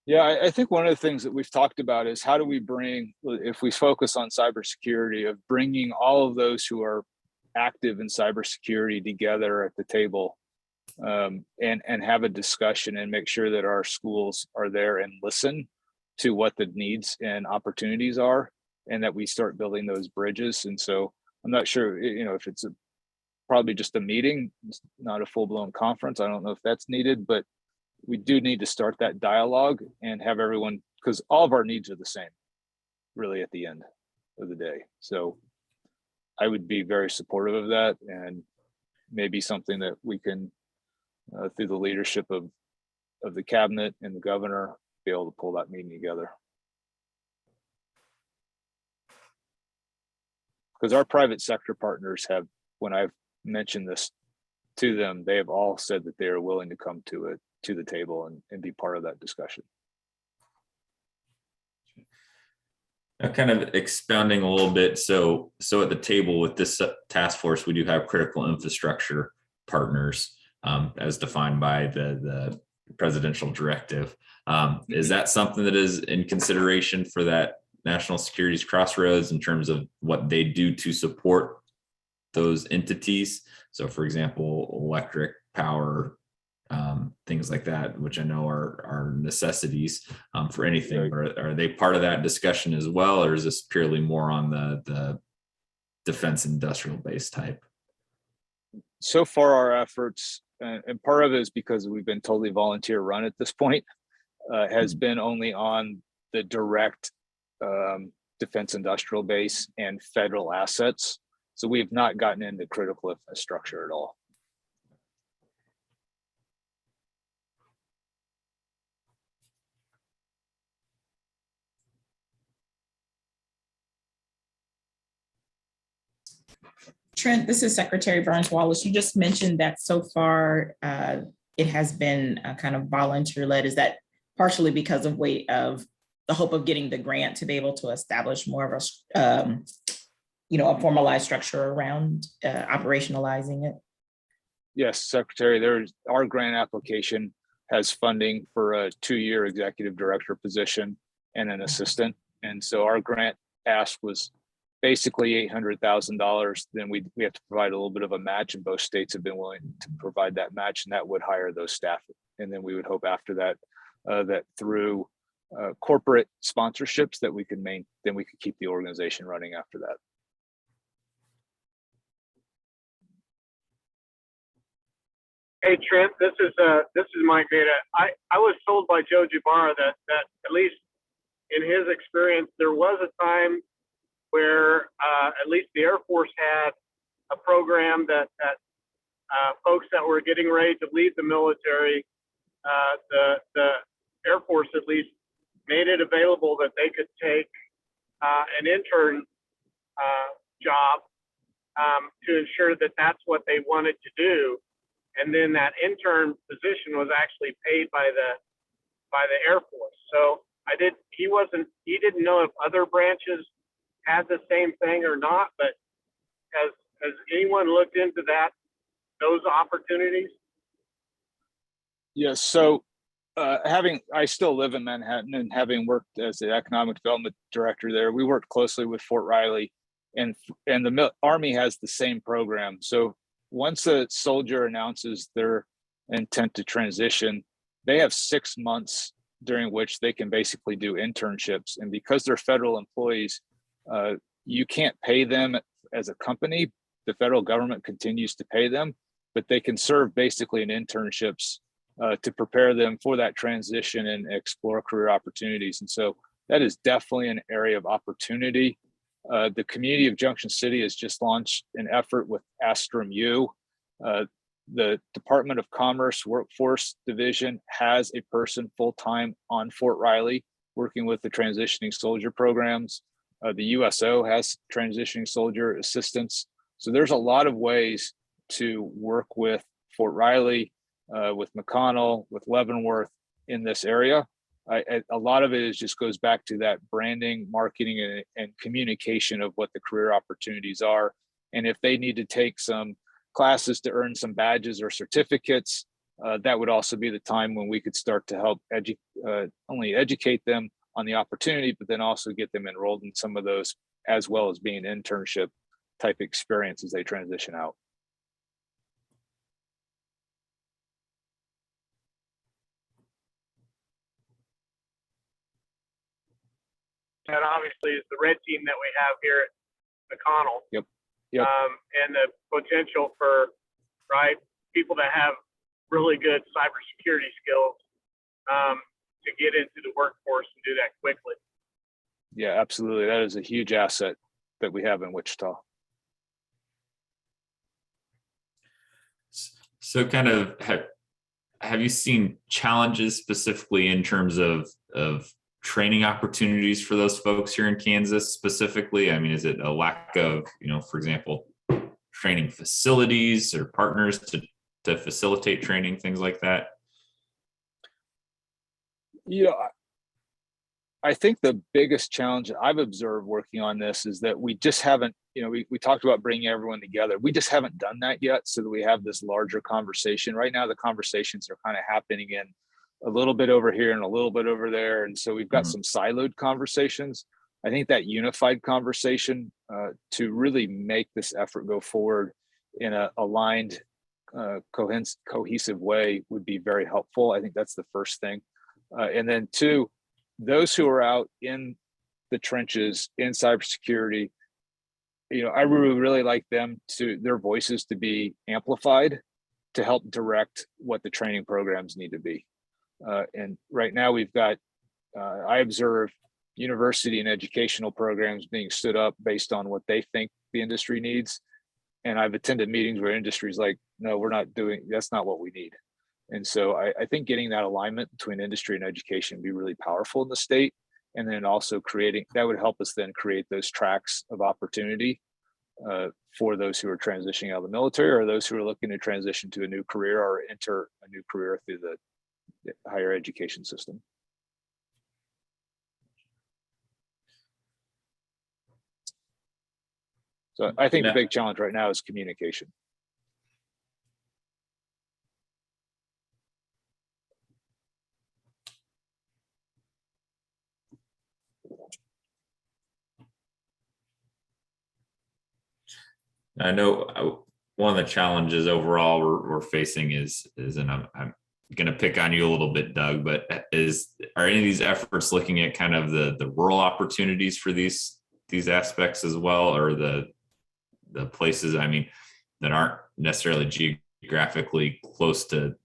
Yeah, I think one of the things that we've talked about is how do we bring, if we focus on cybersecurity, of bringing all of those who are active in cybersecurity together at the table and have a discussion and make sure that our schools are there and listen to what the needs and opportunities are, and that we start building those bridges. And so I'm not sure, if it's probably just a meeting, it's not a full-blown conference. I don't know if that's needed, but we do need to start that dialogue and have everyone, because all of our needs are the same, really, at the end of the day. So I would be very supportive of that, and maybe something that we can, through the leadership of the cabinet and the governor, be able to pull that meeting together. Because our private sector partners have, when I've mentioned this to them, they have all said that they are willing to come to the table and be part of that discussion. Now, kind of expounding a little bit. So at the table with this task force, we do have critical infrastructure partners as defined by the presidential directive. Is that something that is in consideration for that national security's Crossroads in terms of what they do to support those entities? So for example, electric, power, things like that, which I know are necessities for anything. Are they part of that discussion as well, or is this purely more on the defense industrial base type? So far, our efforts, and part of it is because we've been totally volunteer run at this point, has been only on the direct defense industrial base and federal assets. So we have not gotten into critical infrastructure at all. Trent, this is Secretary Burns-Wallace. You just mentioned that so far it has been kind of volunteer-led. Is that partially because of the hope of getting the grant to be able to establish more of a, a formalized structure around operationalizing it? Yes, Secretary, our grant application has funding for a 2-year executive director position and an assistant. And so our grant ask was basically $800,000. Then we have to provide a little bit of a match, and both states have been willing to provide that match, and that would hire those staff. And then we would hope after that, that through corporate sponsorships that we could keep the organization running after that. Hey Trent, this is Mike Veda. I was told by Joe Jabara that at least in his experience, there was a time where at least the Air Force had a program that folks that were getting ready to leave the military, the Air Force at least made it available that they could take an intern job to ensure that that's what they wanted to do. And then that intern position was actually paid by the Air Force. So he didn't know if other branches had the same thing or not, but has anyone looked into those opportunities? Yes. So I still live in Manhattan, and having worked as the economic development director there, we worked closely with Fort Riley, and the Army has the same program. So once a soldier announces their intent to transition, they have 6 months during which they can basically do internships. And because they're federal employees, you can't pay them as a company. The federal government continues to pay them, but they can serve basically in internships to prepare them for that transition and explore career opportunities. And so that is definitely an area of opportunity. The community of Junction City has just launched an effort with Astrum U. The Department of Commerce Workforce Division has a person full-time on Fort Riley working with the transitioning soldier programs. The USO has transitioning soldier assistance. So there's a lot of ways to work with Fort Riley, with McConnell, with Leavenworth in this area. A lot of it just goes back to that branding, marketing, and communication of what the career opportunities are. And if they need to take some classes to earn some badges or certificates, that would also be the time when we could start to help only educate them on the opportunity, but then also get them enrolled in some of those, as well as being internship type experience as they transition out. That obviously is the red team that we have here at McConnell. Yep. And the potential for people that have really good cybersecurity skills to get into the workforce and do that quickly. Yeah, absolutely. That is a huge asset that we have in Wichita. So kind of have you seen challenges specifically in terms of training opportunities for those folks here in Kansas specifically? I mean, is it a lack of, for example, training facilities or partners to facilitate training, things like that? I think the biggest challenge I've observed working on this is that we just haven't, we talked about bringing everyone together. We just haven't done that yet, so that we have this larger conversation. Right now, the conversations are kind of happening in a little bit over here and a little bit over there. And so we've got some siloed conversations. I think that unified conversation to really make this effort go forward in a aligned, cohesive way would be very helpful. I think that's the first thing. And then two, those who are out in the trenches in cybersecurity, I really like their voices to be amplified to help direct what the training programs need to be. And right now we've got, I observe, university and educational programs being stood up based on what they think the industry needs. And I've attended meetings where industry's like, no, we're not doing, that's not what we need. And so I think getting that alignment between industry and education would be really powerful in the state. And then also creating, that would help us then create those tracks of opportunity for those who are transitioning out of the military, or those who are looking to transition to a new career or enter a new career through the higher education system. So I think the big challenge right now is communication. I know one of the challenges overall we're facing is, and I'm going to pick on you a little bit, Doug, but are any of these efforts looking at kind of the rural opportunities for these aspects as well, or the places, I mean, that aren't necessarily geographically close to,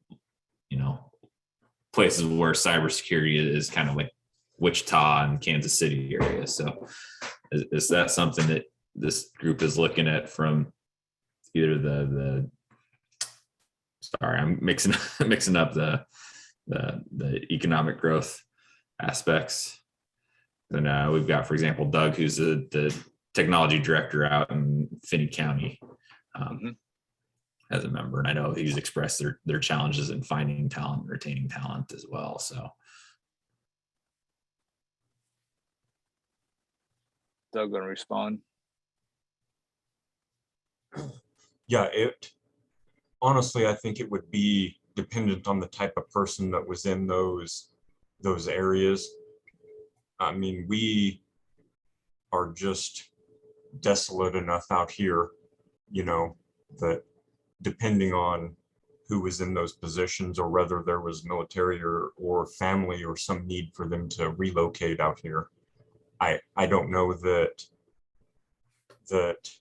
places where cybersecurity is kind of like Wichita and Kansas City area. So is that something that this group is looking at from either sorry, I'm mixing up the economic growth aspects? And we've got, for example, Doug, who's the technology director out in Finney County as a member. And I know he's expressed their challenges in finding talent, retaining talent as well. So. Doug, gonna respond? Yeah, honestly, I think it would be dependent on the type of person that was in those areas. I mean, we are just desolate enough out here, that depending on who was in those positions, or whether there was military or family or some need for them to relocate out here, I don't know that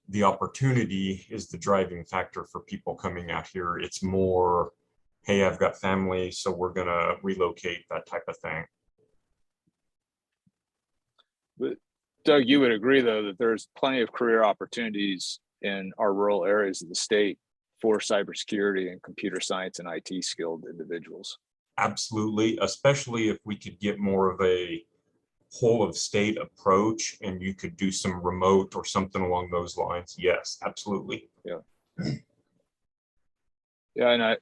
the opportunity is the driving factor for people coming out here. It's more, hey, I've got family, so we're gonna relocate, that type of thing. But Doug, you would agree though that there's plenty of career opportunities in our rural areas of the state for cybersecurity and computer science and IT skilled individuals. Absolutely, especially if we could get more of a whole of state approach and you could do some remote or something along those lines. Yes, absolutely. Yeah. Yeah, and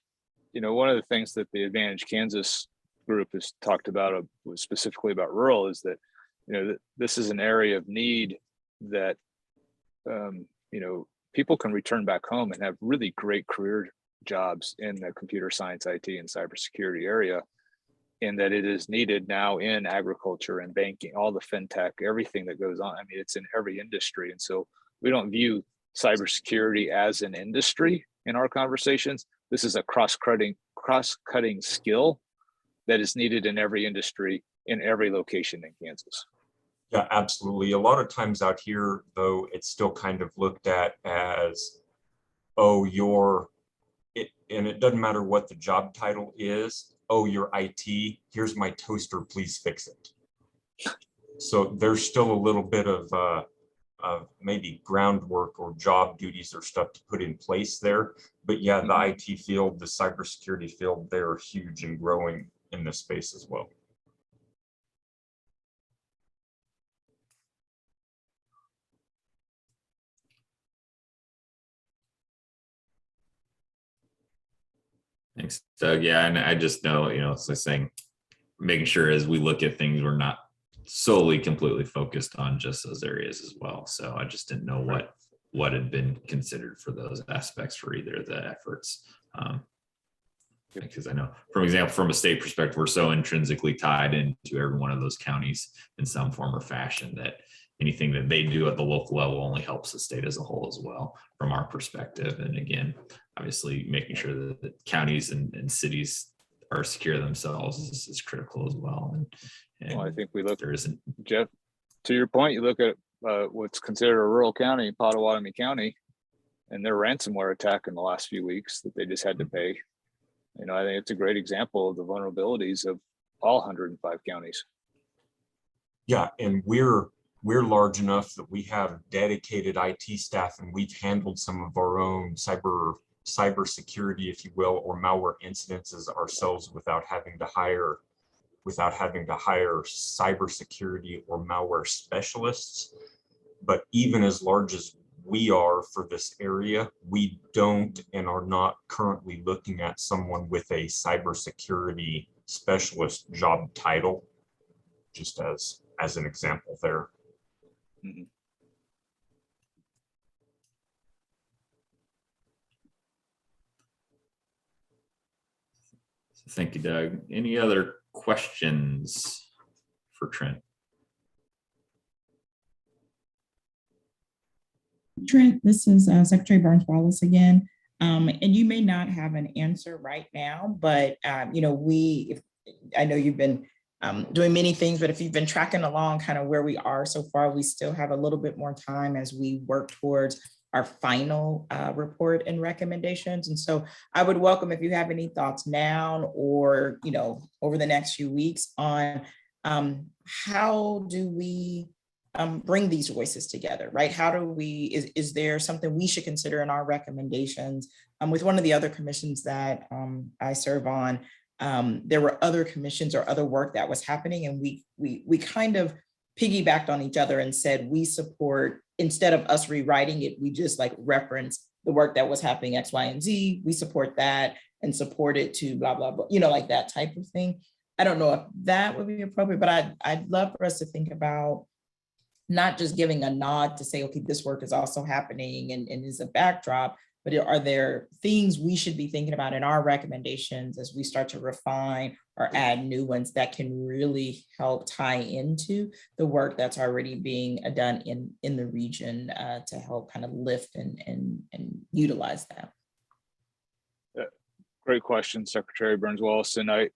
one of the things that the Advantage Kansas group has talked about, was specifically about rural, is that this is an area of need that people can return back home and have really great career jobs in the computer science, IT, and cybersecurity area, and that it is needed now in agriculture and banking, all the fintech, everything that goes on. I mean, it's in every industry. And so we don't view cybersecurity as an industry in our conversations. This is a cross-cutting skill that is needed in every industry, in every location in Kansas. Yeah, absolutely. A lot of times out here, though, it's still kind of looked at as, oh, and it doesn't matter what the job title is. Oh, you're IT, here's my toaster, please fix it. So there's still a little bit of maybe groundwork or job duties or stuff to put in place there. But yeah, the IT field, the cybersecurity field, they're huge and growing in this space as well. Thanks, Doug. Yeah, and I just know, it's like saying, making sure as we look at things, we're not solely completely focused on just those areas as well. So I just didn't know what had been considered for those aspects for either of the efforts. Because I know, for example, from a state perspective, we're so intrinsically tied into every one of those counties in some form or fashion that anything that they do at the local level only helps the state as a whole as well, from our perspective. And again, obviously making sure that the counties and cities are secure themselves is critical as well. And well, I think we look, there isn't, Jeff, to your point, you look at what's considered a rural county, Potawatomi County, and their ransomware attack in the last few weeks that they just had to pay. I think it's a great example of the vulnerabilities of all 105 counties. Yeah, and we're large enough that we have dedicated IT staff, and we've handled some of our own cybersecurity, if you will, or malware incidences ourselves without having to hire cybersecurity or malware specialists. But even as large as we are for this area, we don't and are not currently looking at someone with a cybersecurity specialist job title, just as an example there. Mhm. Thank you, Doug. Any other questions for Trent? Trent, this is Secretary Burns-Wallace again. And you may not have an answer right now, but I know you've been doing many things, but if you've been tracking along kind of where we are so far, we still have a little bit more time as we work towards our final report and recommendations. And so I would welcome if you have any thoughts now or, over the next few weeks on how do we bring these voices together, right? How do we, is there something we should consider in our recommendations? With one of the other commissions that I serve on, there were other commissions or other work that was happening, and we kind of piggybacked on each other and said, we support, instead of us rewriting it, we just like reference the work that was happening X, Y, and Z. We support that and support it to blah, blah, blah, like that type of thing. I don't know if that would be appropriate, but I'd love for us to think about not just giving a nod to say, okay, this work is also happening and is a backdrop, but are there things we should be thinking about in our recommendations as we start to refine or add new ones that can really help tie into the work that's already being done in the region to help kind of lift and utilize that? Great question, Secretary Burns-Wallace. And I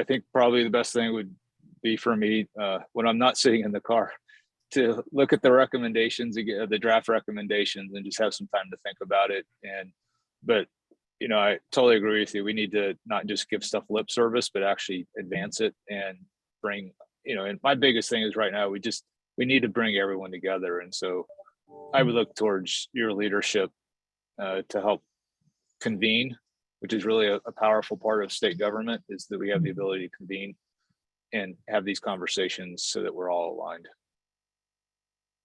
think probably the best thing would be for me when I'm not sitting in the car to look at the recommendations, the draft recommendations, and just have some time to think about it. But I totally agree with you. We need to not just give stuff lip service, but actually advance it and bring, and my biggest thing is right now, we need to bring everyone together. And so I would look towards your leadership to help convene, which is really a powerful part of state government, is that we have the ability to convene and have these conversations so that we're all aligned.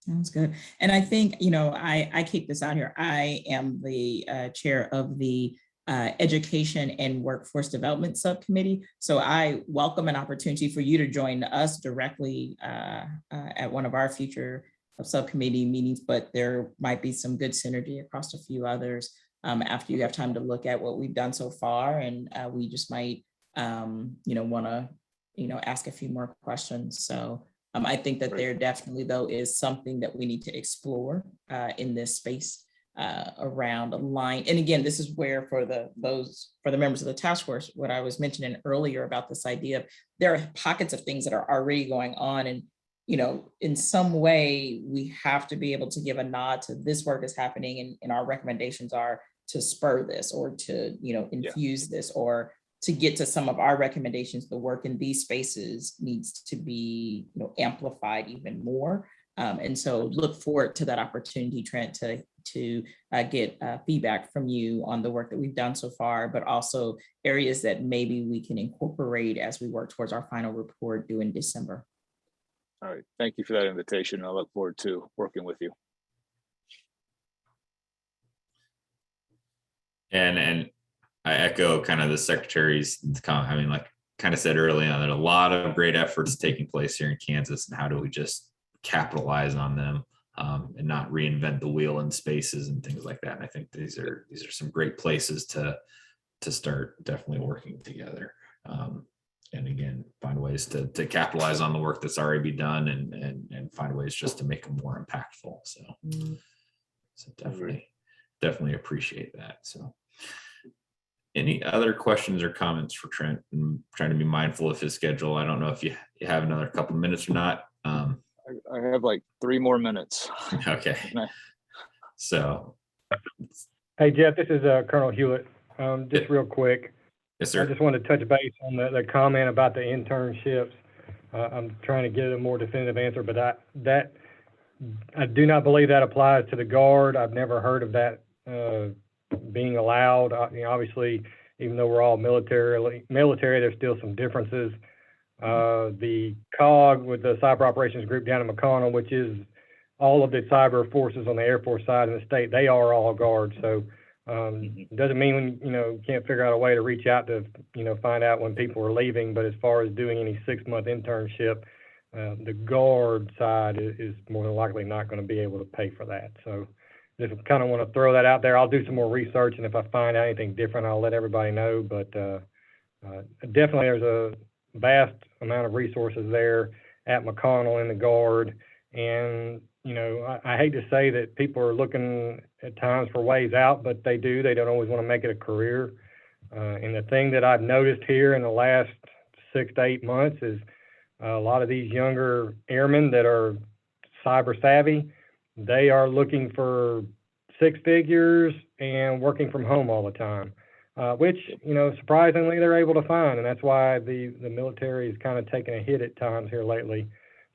Sounds good. And I think, I kick this out here. I am the chair of the Education and Workforce Development Subcommittee. So I welcome an opportunity for you to join us directly at one of our future subcommittee meetings, but there might be some good synergy across a few others after you have time to look at what we've done so far. And we just might, want to, ask a few more questions. So I think that there definitely, though, is something that we need to explore in this space around align. And again, this is where for the members of the task force, what I was mentioning earlier about this idea of there are pockets of things that are already going on. And, in some way, we have to be able to give a nod to this work is happening and our recommendations are to spur this or to, infuse this or to get to some of our recommendations. The work in these spaces needs to be amplified even more. And so look forward to that opportunity, Trent, to get feedback from you on the work that we've done so far, but also areas that maybe we can incorporate as we work towards our final report due in December. All right. Thank you for that invitation. I look forward to working with you. And I echo kind of the secretary's comment. I mean, like kind of said early on, there are a lot of great efforts taking place here in Kansas, and how do we just capitalize on them and not reinvent the wheel in spaces and things like that. And I think these are some great places to start definitely working together. And again, find ways to capitalize on the work that's already been done and find ways just to make them more impactful. So definitely appreciate that. So any other questions or comments for Trent? I'm trying to be mindful of his schedule. I don't know if you have another couple of minutes or not. I have like 3 more minutes. Okay. So. Hey, Jeff, this is Colonel Hewitt. Just real quick. Yes, sir. I just want to touch base on the comment about the internships. I'm trying to get a more definitive answer, but I do not believe that applies to the Guard. I've never heard of that being allowed. Obviously, even though we're all military, there's still some differences. The COG with the Cyber Operations Group down in McConnell, which is all of the cyber forces on the Air Force side in the state, they are all Guards. So doesn't mean when, you can't figure out a way to reach out to, find out when people are leaving. But as far as doing any 6-month internship, the Guard side is more than likely not going to be able to pay for that. So just kind of want to throw that out there. I'll do some more research, and if I find out anything different, I'll let everybody know. But definitely there's a vast amount of resources there at McConnell in the Guard. And, I hate to say that people are looking at times for ways out, but they don't always want to make it a career. And the thing that I've noticed here in the last 6 to 8 months is a lot of these younger airmen that are cyber savvy, they are looking for 6 figures and working from home all the time, which, surprisingly they're able to find. And that's why the military is kind of taking a hit at times here lately.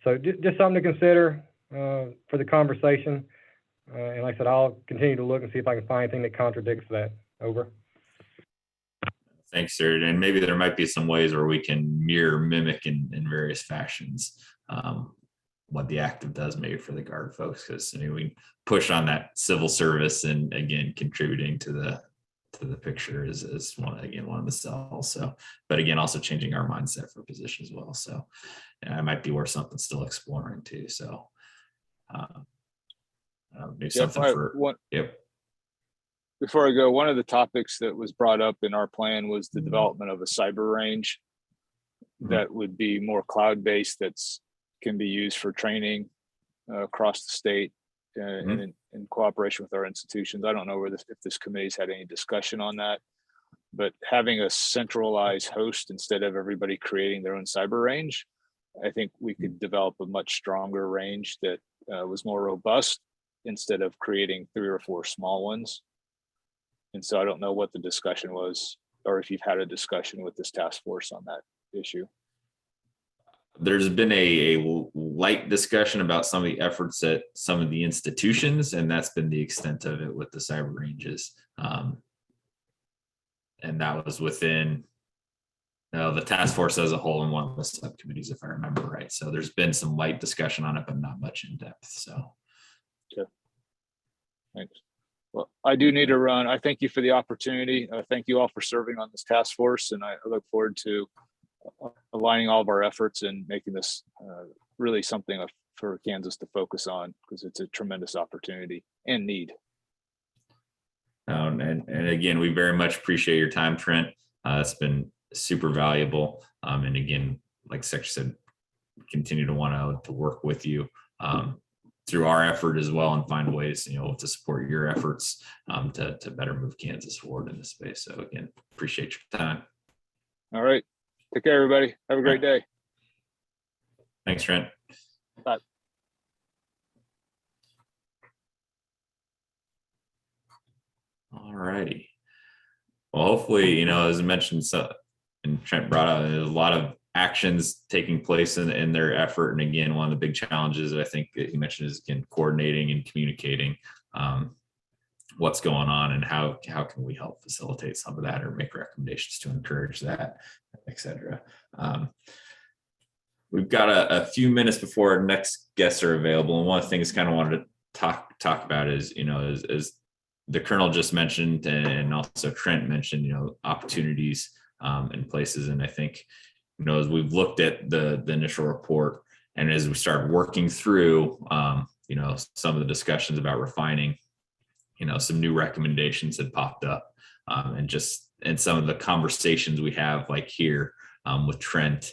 So just something to consider for the conversation. And like I said, I'll continue to look and see if I can find anything that contradicts that. Over. Thanks, sir. And maybe there might be some ways where we can mimic in various fashions what the active does maybe for the Guard folks, because we push on that civil service, and again, contributing to the picture is one of the cells. So, but again, also changing our mindset for position as well. So it might be worth something still exploring too. So do something yep. Before I go, one of the topics that was brought up in our plan was the development of a cyber range that would be more cloud-based, can be used for training across the state and in cooperation with our institutions. I don't know if this committee's had any discussion on that, but having a centralized host instead of everybody creating their own cyber range, I think we could develop a much stronger range that was more robust instead of creating 3 or 4 small ones. And so I don't know what the discussion was, or if you've had a discussion with this task force on that issue. There's been a light discussion about some of the efforts at some of the institutions, and that's been the extent of it with the cyber ranges. And that was within the task force as a whole in one of the subcommittees, if I remember right. So there's been some light discussion on it, but not much in depth. So, okay. Thanks. Well, I do need to run. I thank you for the opportunity. Thank you all for serving on this task force, and I look forward to aligning all of our efforts and making this really something for Kansas to focus on, because it's a tremendous opportunity and need. And again, we very much appreciate your time, Trent. It's been super valuable. And again, like Secretary said, continue to want to work with you through our effort as well, and find ways, to support your efforts to better move Kansas forward in this space. So again, appreciate your time. All right. Take care, everybody. Have a great day. Thanks, Trent. Bye. All righty. Well, hopefully, as I mentioned, and Trent brought up, there's a lot of actions taking place in their effort. And again, one of the big challenges that I think that he mentioned is, again, coordinating and communicating what's going on and how can we help facilitate some of that or make recommendations to encourage that, et cetera. We've got a few minutes before our next guests are available. And one of the things I kind of wanted to talk about is, as the Colonel just mentioned, and also Trent mentioned, opportunities in places. And I think, as we've looked at the initial report, and as we start working through, some of the discussions about refining, some new recommendations had popped up, and some of the conversations we have, like here with Trent,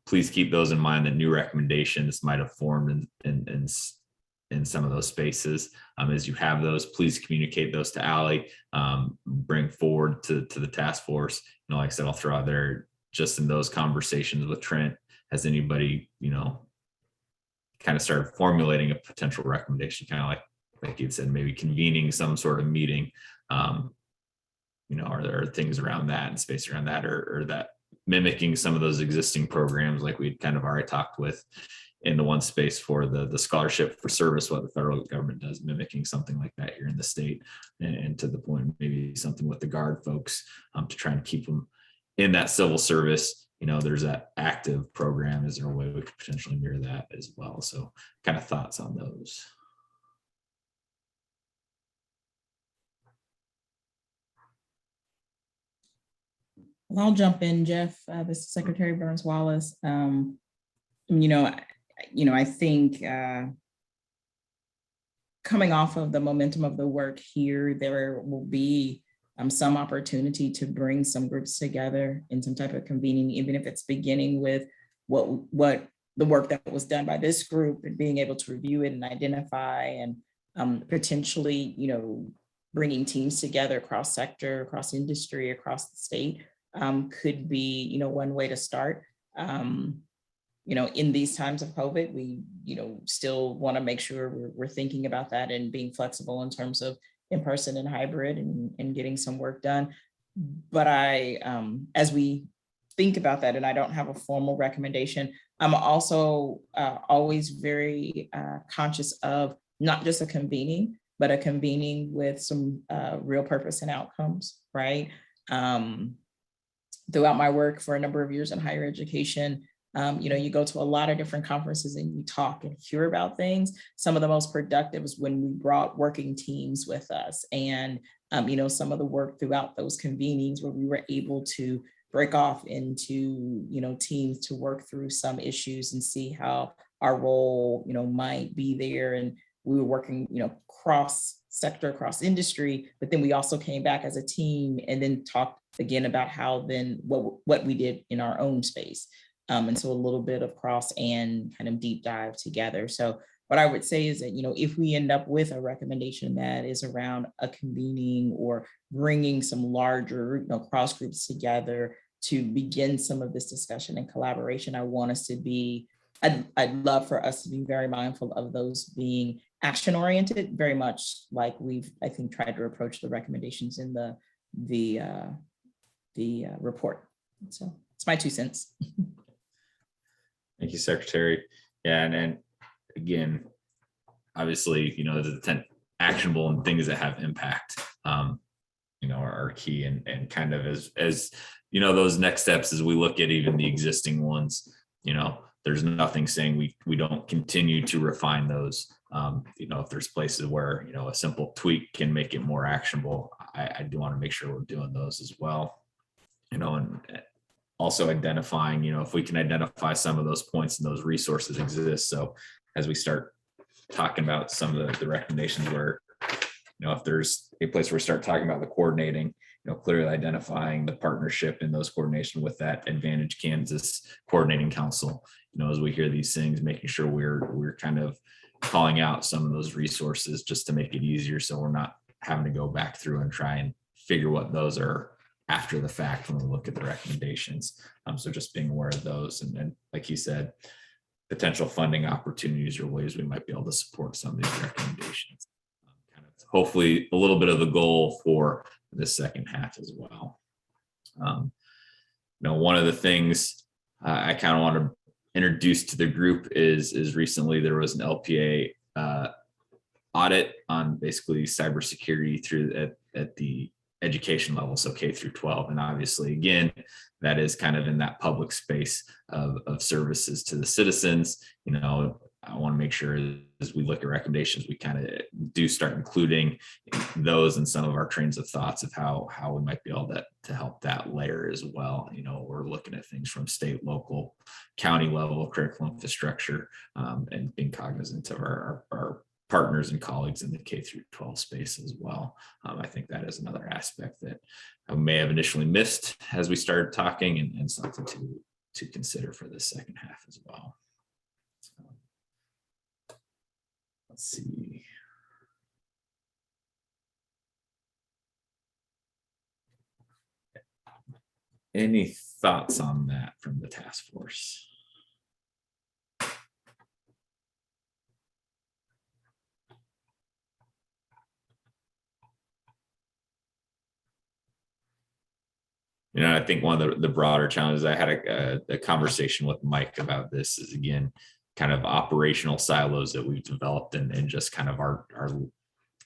please keep those in mind, that new recommendations might have formed in some of those spaces. As you have those, please communicate those to Allie, bring forward to the task force. Like I said, I'll throw out there, just in those conversations with Trent, has anybody, kind of started formulating a potential recommendation, kind of like you said, maybe convening some sort of meeting, are there things around that and space around that, or that mimicking some of those existing programs like we kind of already talked with in the one space for the scholarship for service, what the federal government does, mimicking something like that here in the state, and to the point, maybe something with the Guard folks to try and keep them in that civil service. There's that active program. Is there a way we could potentially mirror that as well? So kind of thoughts on those. Well, I'll jump in, Jeff. This is Secretary Burns-Wallace. I think coming off of the momentum of the work here, there will be some opportunity to bring some groups together in some type of convening, even if it's beginning with what the work that was done by this group and being able to review it and identify and potentially, bringing teams together across sector, across industry, across the state could be, one way to start. In these times of COVID, we, still want to make sure we're thinking about that and being flexible in terms of in-person and hybrid and getting some work done. But as we think about that, and I don't have a formal recommendation, I'm also always very conscious of not just a convening, but a convening with some real purpose and outcomes, right? Throughout my work for a number of years in higher education, you go to a lot of different conferences and you talk and hear about things. Some of the most productive is when we brought working teams with us, and some of the work throughout those convenings where we were able to break off into teams to work through some issues and see how our role might be there. And we were working cross sector, across industry, but then we also came back as a team and then talked again about how then what we did in our own space. And so a little bit of cross and kind of deep dive together. So what I would say is that, if we end up with a recommendation that is around a convening or bringing some larger, cross groups together to begin some of this discussion and collaboration, I want us to be, I'd love for us to be very mindful of those being action oriented, very much like we've, I think, tried to approach the recommendations in the report. So it's my 2 cents. Thank you, Secretary. Yeah, and again, obviously, the 10 actionable and things that have impact, are key, and kind of as those next steps as we look at even the existing ones, there's nothing saying we don't continue to refine those. If there's places where a simple tweak can make it more actionable, I do want to make sure we're doing those as well. And also identifying, if we can identify some of those points and those resources exist. So as we start talking about some of the recommendations where, if there's a place where we start talking about the coordinating, clearly identifying the partnership in those coordination with that Advantage Kansas Coordinating Council, as we hear these things, making sure we're kind of calling out some of those resources just to make it easier. So we're not having to go back through and try and figure what those are after the fact when we look at the recommendations. So just being aware of those. And then, like he said, potential funding opportunities or ways we might be able to support some of these recommendations. Kind of hopefully a little bit of the goal for the second half as well. One of the things I kind of want to introduce to the group is recently there was an LPA audit on basically cybersecurity through at the education level, so K through 12. And obviously, again, that is kind of in that public space of services to the citizens. I want to make sure as we look at recommendations, we kind of do start including those in some of our trains of thoughts of how we might be able to help that layer as well. We're looking at things from state, local, county level, critical infrastructure, and being cognizant of our partners and colleagues in the K through 12 space as well. I think that is another aspect that I may have initially missed as we started talking, and something to consider for the second half as well. So, let's see. Any thoughts on that from the task force? I think one of the broader challenges, I had a conversation with Mike about this, is again, kind of operational silos that we've developed, and just kind of our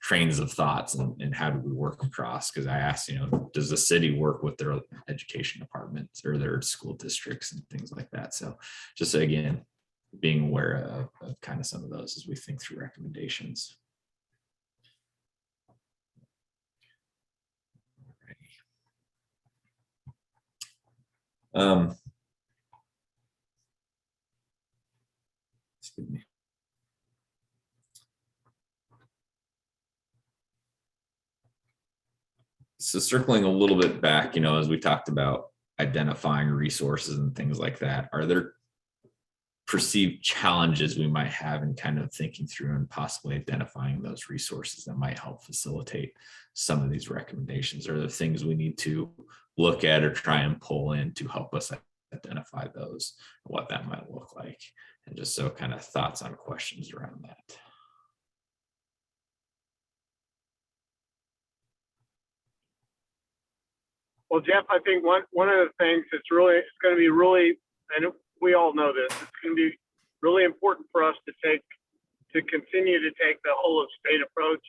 trains of thoughts, and how do we work across? Because I asked, does the city work with their education departments or their school districts and things like that? So just again, being aware of kind of some of those as we think through recommendations. Excuse me. So circling a little bit back, as we talked about identifying resources and things like that, are there perceived challenges we might have in kind of thinking through and possibly identifying those resources that might help facilitate some of these recommendations? Are there things we need to look at or try and pull in to help us identify those, what that might look like? And just so kind of thoughts on questions around that. Well, Jeff, I think one of the things it's going to be really, and we all know this, it's going to be really important for us to continue to take the whole of state approach,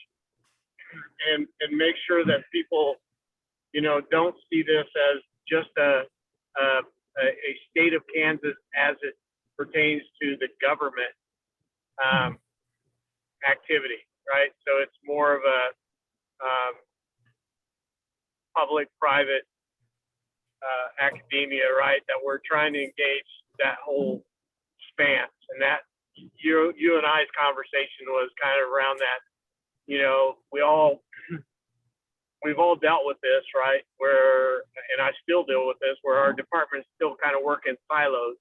and make sure that people, don't see this as just a state of Kansas as it pertains to the government activity, right? So it's more of a public-private academia, right? That we're trying to engage that whole span, and that you and I's conversation was kind of around that. We've all dealt with this, right? And I still deal with this, where our departments still kind of work in silos,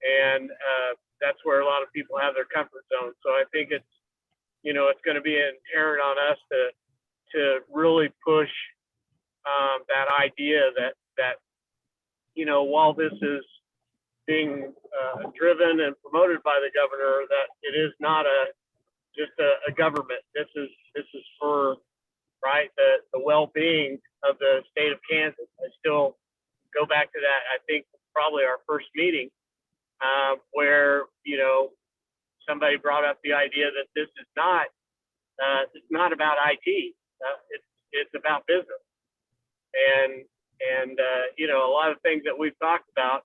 and that's where a lot of people have their comfort zone. So I think it's going to be inherent on us to really push that idea that while this is being driven and promoted by the governor, that it is not just a government. This is for, right, the well-being of the state of Kansas. I still go back to that. I think probably our first meeting where somebody brought up the idea that this is not it's not about IT. It's about business. And a lot of things that we've talked about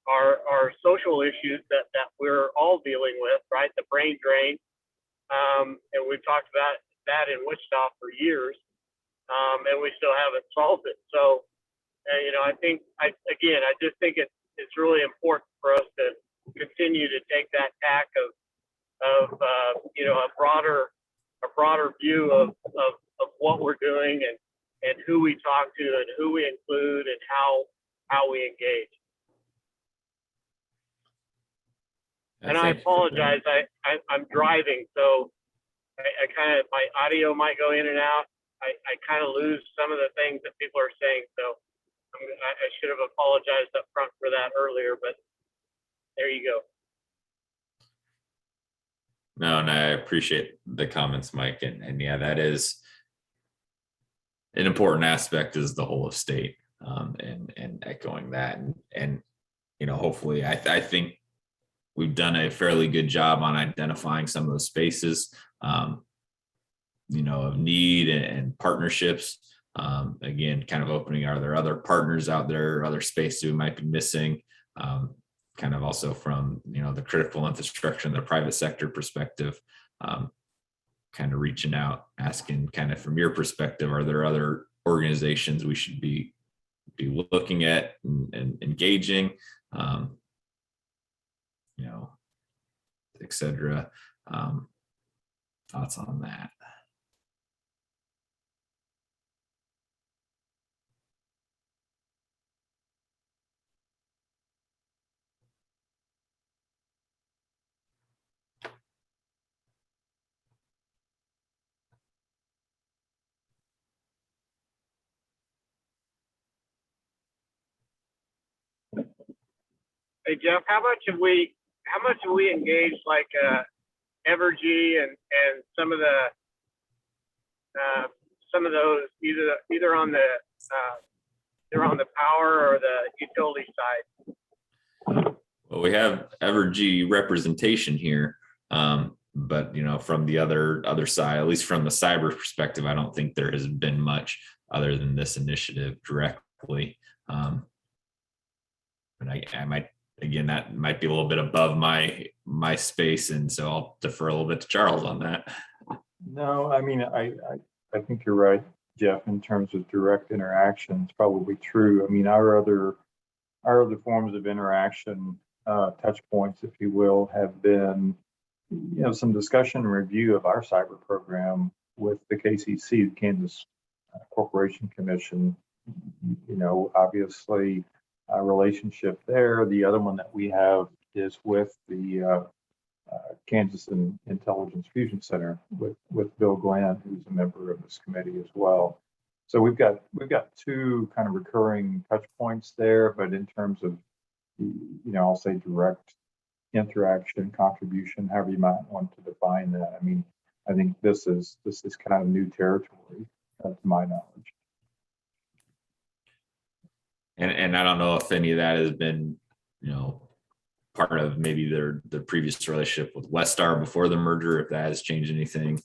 are social issues that we're all dealing with, right? The brain drain, and we've talked about that in Wichita for years, and we still haven't solved it. So, I just think it's really important for us to continue to take that tack of a broader view of what we're doing, and who we talk to, and who we include, and how we engage. And I apologize, I'm driving, so I kind of, my audio might go in and out. I kind of lose some of the things that people are saying, so I should have apologized up front for that earlier, but there you go. No, and I appreciate the comments, Mike, and yeah, that is an important aspect, is the whole of state, and echoing that, and hopefully, I think we've done a fairly good job on identifying some of those spaces, of need and partnerships. Again, kind of opening, are there other partners out there, other spaces we might be missing? Kind of also from, the critical infrastructure and the private sector perspective, kind of reaching out, asking kind of from your perspective, are there other organizations we should be looking at and engaging, et cetera. Thoughts on that? Hey Jeff, how much have we engaged, like Evergy and some of those either on the either on the power or the utility side? Well, we have Evergy representation here, but from the other side, at least from the cyber perspective, I don't think there has been much other than this initiative directly. And I might, again, that might be a little bit above my space, and so I'll defer a little bit to Charles on that. No, I mean, I think you're right, Jeff, in terms of direct interaction. It's probably true. I mean, our other forms of interaction, touch points, if you will, have been, some discussion and review of our cyber program with the KCC, the Kansas Corporation Commission. Obviously, a relationship there. The other one that we have is with the Kansas Intelligence Fusion Center with Bill Glenn, who's a member of this committee as well. So we've got two kind of recurring touch points there, but in terms of, I'll say direct interaction, contribution, however you might want to define that. I mean, I think this is kind of new territory, to my knowledge. And I don't know if any of that has been, part of maybe the previous relationship with Westar before the merger, if that has changed anything.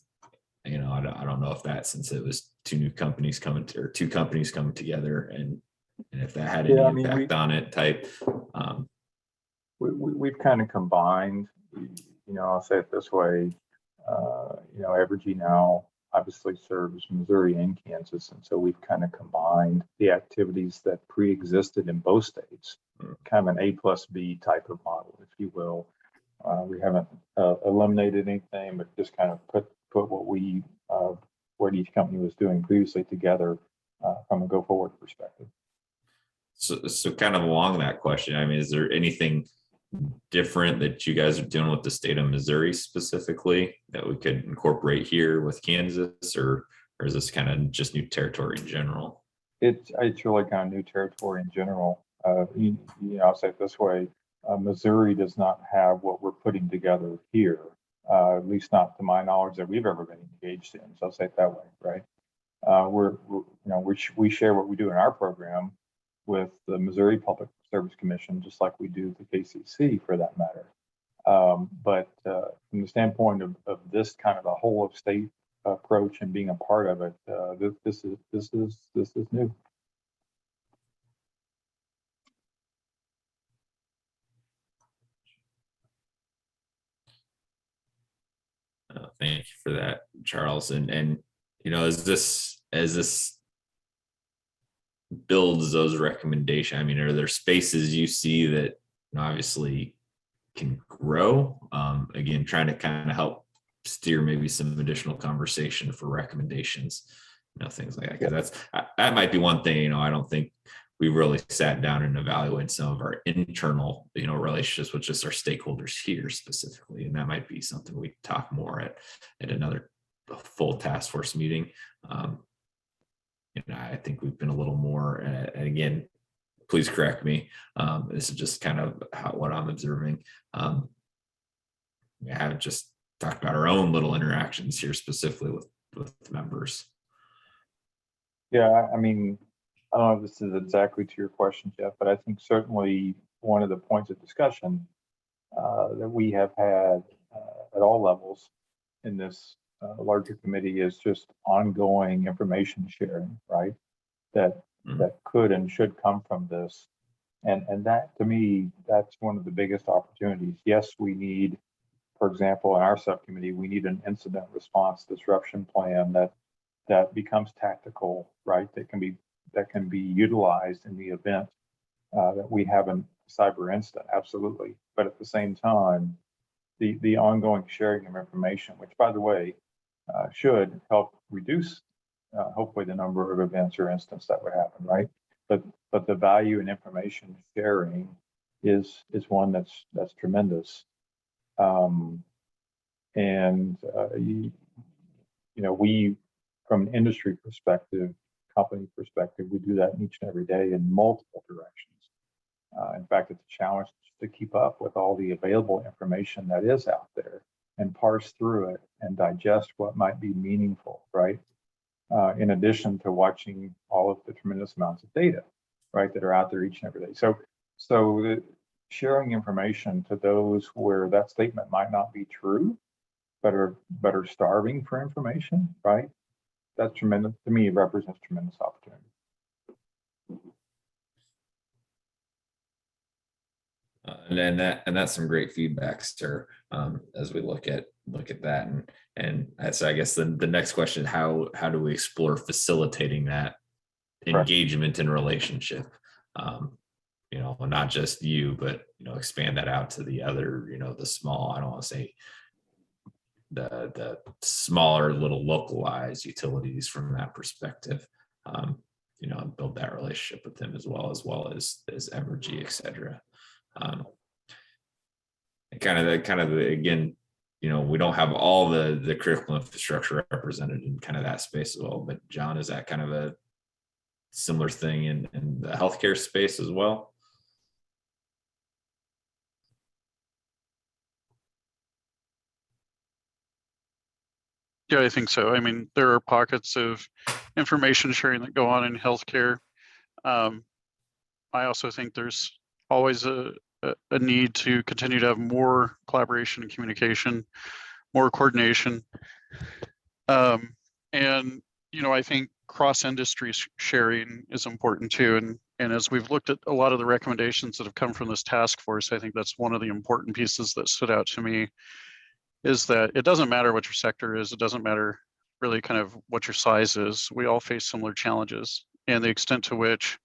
I don't know if that, since it was two companies coming together, and if that had any impact on it type. We've kind of combined, I'll say it this way, Evergy now obviously serves Missouri and Kansas, and so we've kind of combined the activities that pre-existed in both states, kind of an A+B type of model, if you will. We haven't eliminated anything, but just kind of put what each company was doing previously together from a go-forward perspective. So kind of along that question, I mean, is there anything different that you guys are doing with the state of Missouri specifically that we could incorporate here with Kansas, or is this kind of just new territory in general? It's really kind of new territory in general. I'll say it this way: Missouri does not have what we're putting together here, at least not to my knowledge that we've ever been engaged in. So I'll say it that way, right? We share what we do in our program with the Missouri Public Service Commission, just like we do the KCC for that matter. But from the standpoint of this kind of a whole of state approach and being a part of it, this is new. Thank you for that, Charles. And as this builds those recommendations, I mean, are there spaces you see that obviously can grow? Again, trying to kind of help steer maybe some additional conversation for recommendations, things like that. Because that might be one thing. I don't think we really sat down and evaluated some of our internal, relationships with just our stakeholders here specifically, and that might be something we talk more at another full task force meeting. I think we've been a little more, and again, please correct me. This is just kind of what I'm observing. We haven't just talked about our own little interactions here specifically with members. Yeah, I mean, I don't know if this is exactly to your question, Jeff, but I think certainly one of the points of discussion that we have had at all levels in this larger committee is just ongoing information sharing, right? That could and should come from this. And that, to me, that's one of the biggest opportunities. Yes, we need, for example, in our subcommittee, we need an incident response disruption plan that becomes tactical, right? That can be utilized in the event that we have a cyber incident, absolutely. But at the same time, the ongoing sharing of information, which, by the way, should help reduce hopefully the number of events or incidents that would happen, right? But the value in information sharing is one that's tremendous. We, from an industry perspective, company perspective, we do that each and every day in multiple directions. In fact, it's a challenge to keep up with all the available information that is out there and parse through it and digest what might be meaningful, right? In addition to watching all of the tremendous amounts of data right, that are out there each and every day. So the sharing information to those where that statement might not be true, but are starving for information, right? That's tremendous. To me, it represents tremendous opportunity. And that's some great feedback, sir. As we look at that, and that's, I guess, the next question: how do we explore facilitating that engagement and relationship? Not just you, but expand that out to the other, the small. I don't want to say the smaller, little localized utilities from that perspective. And build that relationship with them as well as Evergy, et cetera. And again, we don't have all the critical infrastructure represented in kind of that space as well. But John, is that kind of a similar thing in the healthcare space as well? Yeah, I think so. I mean, there are pockets of information sharing that go on in healthcare. I also think there's always a need to continue to have more collaboration and communication, more coordination. And I think cross-industry sharing is important too. And as we've looked at a lot of the recommendations that have come from this task force, I think that's one of the important pieces that stood out to me, is that it doesn't matter what your sector is. It doesn't matter really kind of what your size is. We all face similar challenges, and the extent to which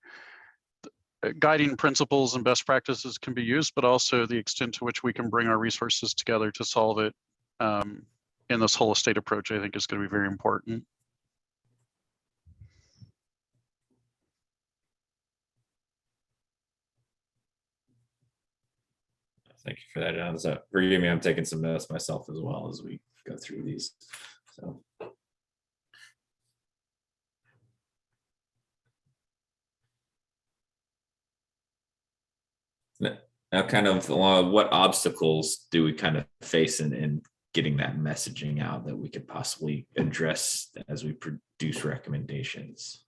guiding principles and best practices can be used, but also the extent to which we can bring our resources together to solve it in this whole estate approach, I think, is going to be very important. Thank you for that, John. So forgive me, I'm taking some notes myself as well as we go through these. So. Now, kind of what obstacles do we kind of face in getting that messaging out that we could possibly address as we produce recommendations?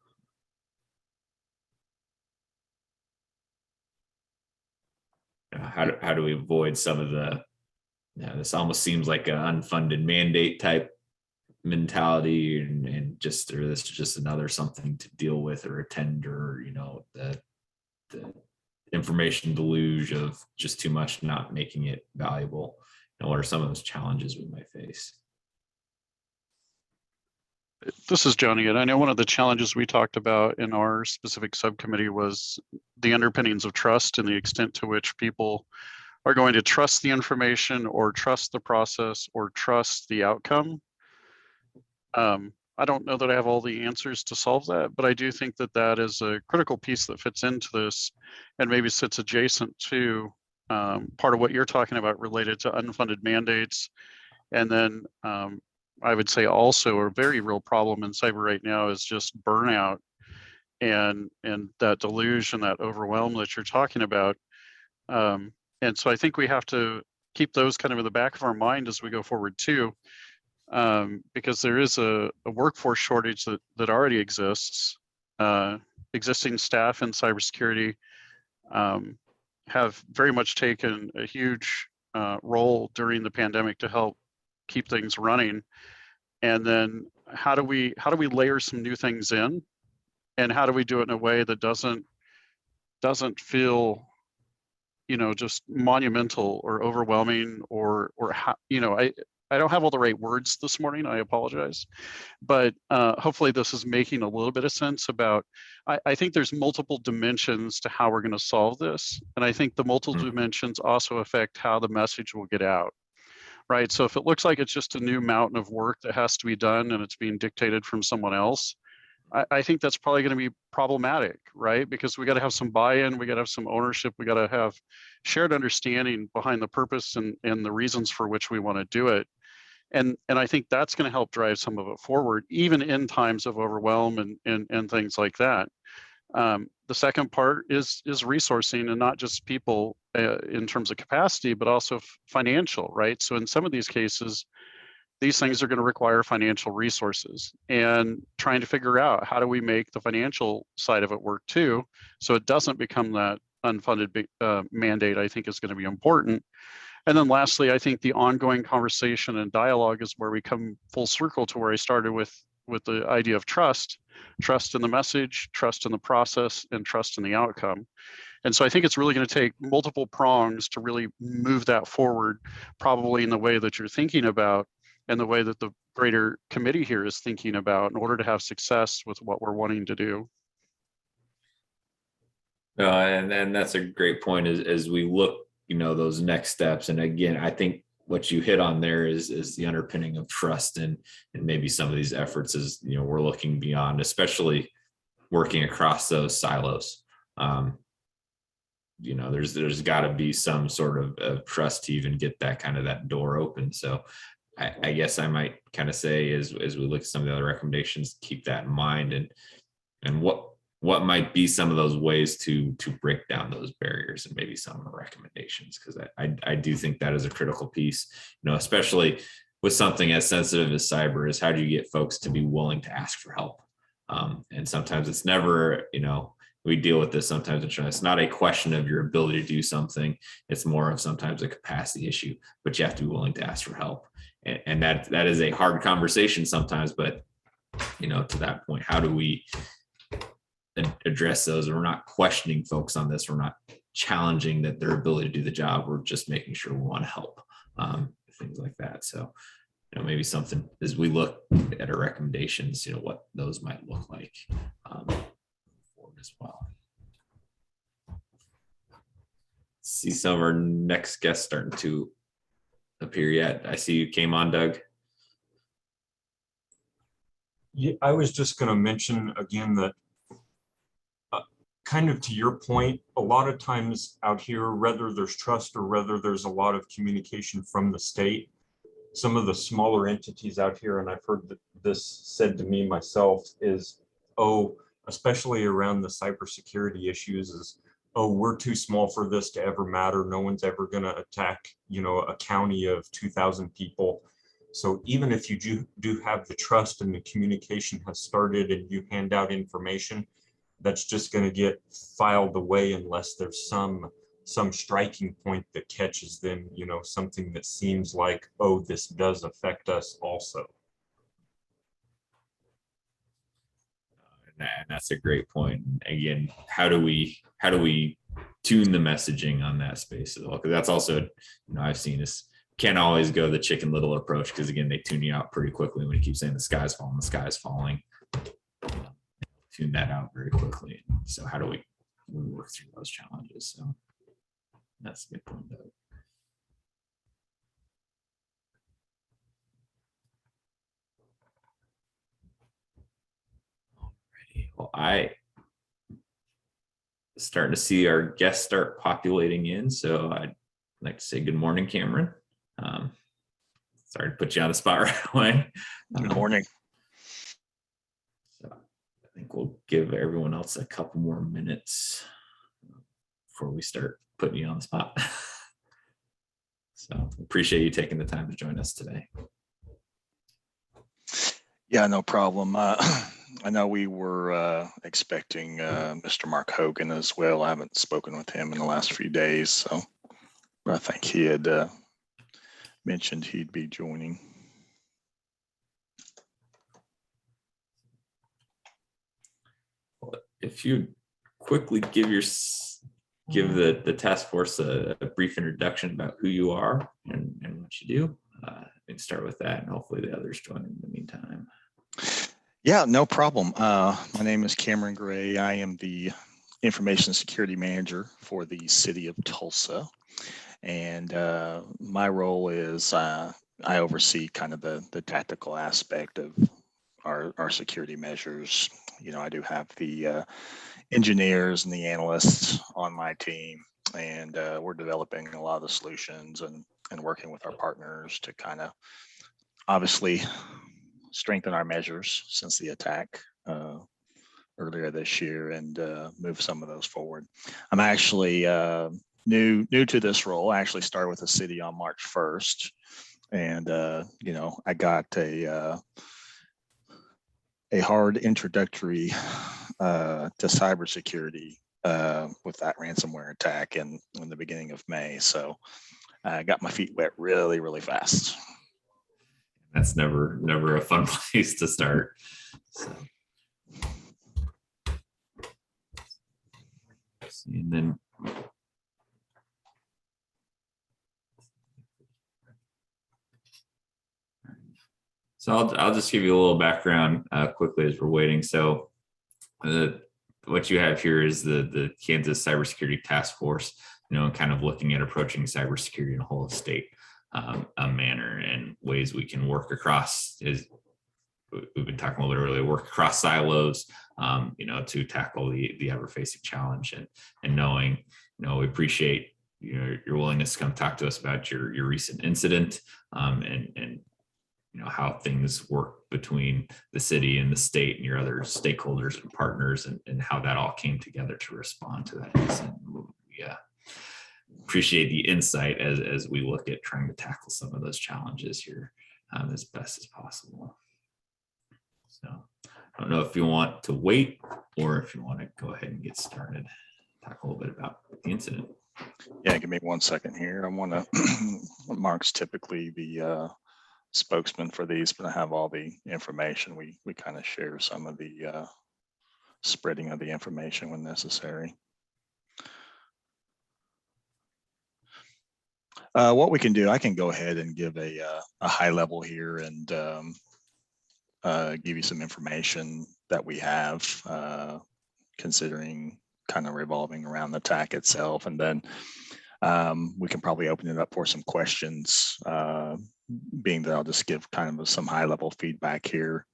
How do we avoid some of the, this almost seems like an unfunded mandate type mentality, and just, or this is just another something to deal with or attend, or the information deluge of just too much not making it valuable. What are some of those challenges we might face? This is John again. I know one of the challenges we talked about in our specific subcommittee was the underpinnings of trust and the extent to which people are going to trust the information or trust the process or trust the outcome. I don't know that I have all the answers to solve that, but I do think that that is a critical piece that fits into this and maybe sits adjacent to part of what you're talking about related to unfunded mandates. And then I would say also a very real problem in cyber right now is just burnout and that deluge and that overwhelm that you're talking about. And so I think we have to keep those kind of in the back of our mind as we go forward too, because there is a workforce shortage that already exists. Existing staff in cybersecurity have very much taken a huge role during the pandemic to help keep things running. And then how do we layer some new things in, and how do we do it in a way that doesn't feel just monumental or overwhelming or I don't have all the right words this morning, I apologize, but hopefully this is making a little bit of sense about, I think there's multiple dimensions to how we're going to solve this. And I think the multiple dimensions also affect how the message will get out. Right. So if it looks like it's just a new mountain of work that has to be done and it's being dictated from someone else, I think that's probably going to be problematic, right? Because we got to have some buy-in, we got to have some ownership, we got to have shared understanding behind the purpose and the reasons for which we want to do it. And I think that's going to help drive some of it forward, even in times of overwhelm and things like that. The second part is resourcing, and not just people in terms of capacity, but also financial, right? So in some of these cases, these things are going to require financial resources, and trying to figure out how do we make the financial side of it work too, so it doesn't become that unfunded mandate, I think is going to be important. And then lastly, I think the ongoing conversation and dialogue is where we come full circle to where I started with the idea of trust in the message, trust in the process, and trust in the outcome. And so I think it's really going to take multiple prongs to really move that forward, probably in the way that you're thinking about and the way that the greater committee here is thinking about, in order to have success with what we're wanting to do. And that's a great point as we look, those next steps. And again, I think what you hit on there is the underpinning of trust, and maybe some of these efforts is, we're looking beyond, especially working across those silos. There's got to be some sort of trust to even get that door open. So I guess I might kind of say as we look at some of the other recommendations, keep that in mind, and what might be some of those ways to break down those barriers, and maybe some of the recommendations, because I do think that is a critical piece, especially with something as sensitive as cyber, is how do you get folks to be willing to ask for help? And sometimes it's never, we deal with this sometimes. It's not a question of your ability to do something. It's more of sometimes a capacity issue, but you have to be willing to ask for help. And that is a hard conversation sometimes, but, to that point, how do we address those? And we're not questioning folks on this. We're not challenging that their ability to do the job. We're just making sure we want to help, things like that. So, maybe something as we look at our recommendations, what those might look like forward as well. See some of our next guests starting to appear yet. I see you came on, Doug. Yeah, I was just going to mention again that kind of to your point, a lot of times out here, whether there's trust or whether there's a lot of communication from the state, some of the smaller entities out here, and I've heard this said to me myself, is, especially around the cybersecurity issues, is, we're too small for this to ever matter. No one's ever going to attack, a county of 2,000 people. So even if you do have the trust and the communication has started and you hand out information, that's just going to get filed away unless there's some striking point that catches them, something that seems like, this does affect us also. And that's a great point. Again, how do we tune the messaging on that space as well? Because that's also, I've seen this, can't always go the Chicken Little approach, because again, they tune you out pretty quickly when you keep saying the sky's falling. Tune that out very quickly. So how do we work through those challenges? So that's a good point, Doug. Alrighty. Well, I starting to see our guests start populating in. So I'd like to say good morning, Cameron. Sorry to put you on the spot right away. Good morning. So I think we'll give everyone else a couple more minutes before we start putting you on the spot. So appreciate you taking the time to join us today. Yeah, no problem. I know we were expecting Mr. Mark Hogan as well. I haven't spoken with him in the last few days, so I think he had mentioned he'd be joining. Well, if you quickly give the task force a brief introduction about who you are and what you do, and start with that, and hopefully the others join in the meantime. Yeah, no problem. My name is Cameron Gray. I am the Information Security Manager for the City of Tulsa. And my role is I oversee kind of the tactical aspect of our security measures. I do have the engineers and the analysts on my team, and we're developing a lot of the solutions and working with our partners to kind of obviously strengthen our measures since the attack earlier this year, and move some of those forward. I'm actually new to this role. I actually started with the city on March 1st, And, I got a hard introductory to cybersecurity with that ransomware attack in the beginning of May. So I got my feet wet really, really fast. That's never a fun place to start. So. And then I'll just give you a little background quickly as we're waiting. So what you have here is the Kansas Cybersecurity Task Force, and kind of looking at approaching cybersecurity in a whole state manner and ways we can work across, as we've been talking a little bit earlier, work across silos, to tackle the ever-facing challenge, and knowing, we appreciate your willingness to come talk to us about your recent incident, and how things work between the city and the state and your other stakeholders and partners, and how that all came together to respond to that incident. Yeah, appreciate the insight as we look at trying to tackle some of those challenges here as best as possible. So I don't know if you want to wait or if you want to go ahead and get started, talk a little bit about the incident. Yeah, give me 1 second here. I want to, Mark's typically the spokesman for these, but I have all the information. We kind of share some of the spreading of the information when necessary. What we can do, I can go ahead and give a high level here and give you some information that we have, considering kind of revolving around the attack itself. And then we can probably open it up for some questions, being that I'll just give kind of some high level feedback here.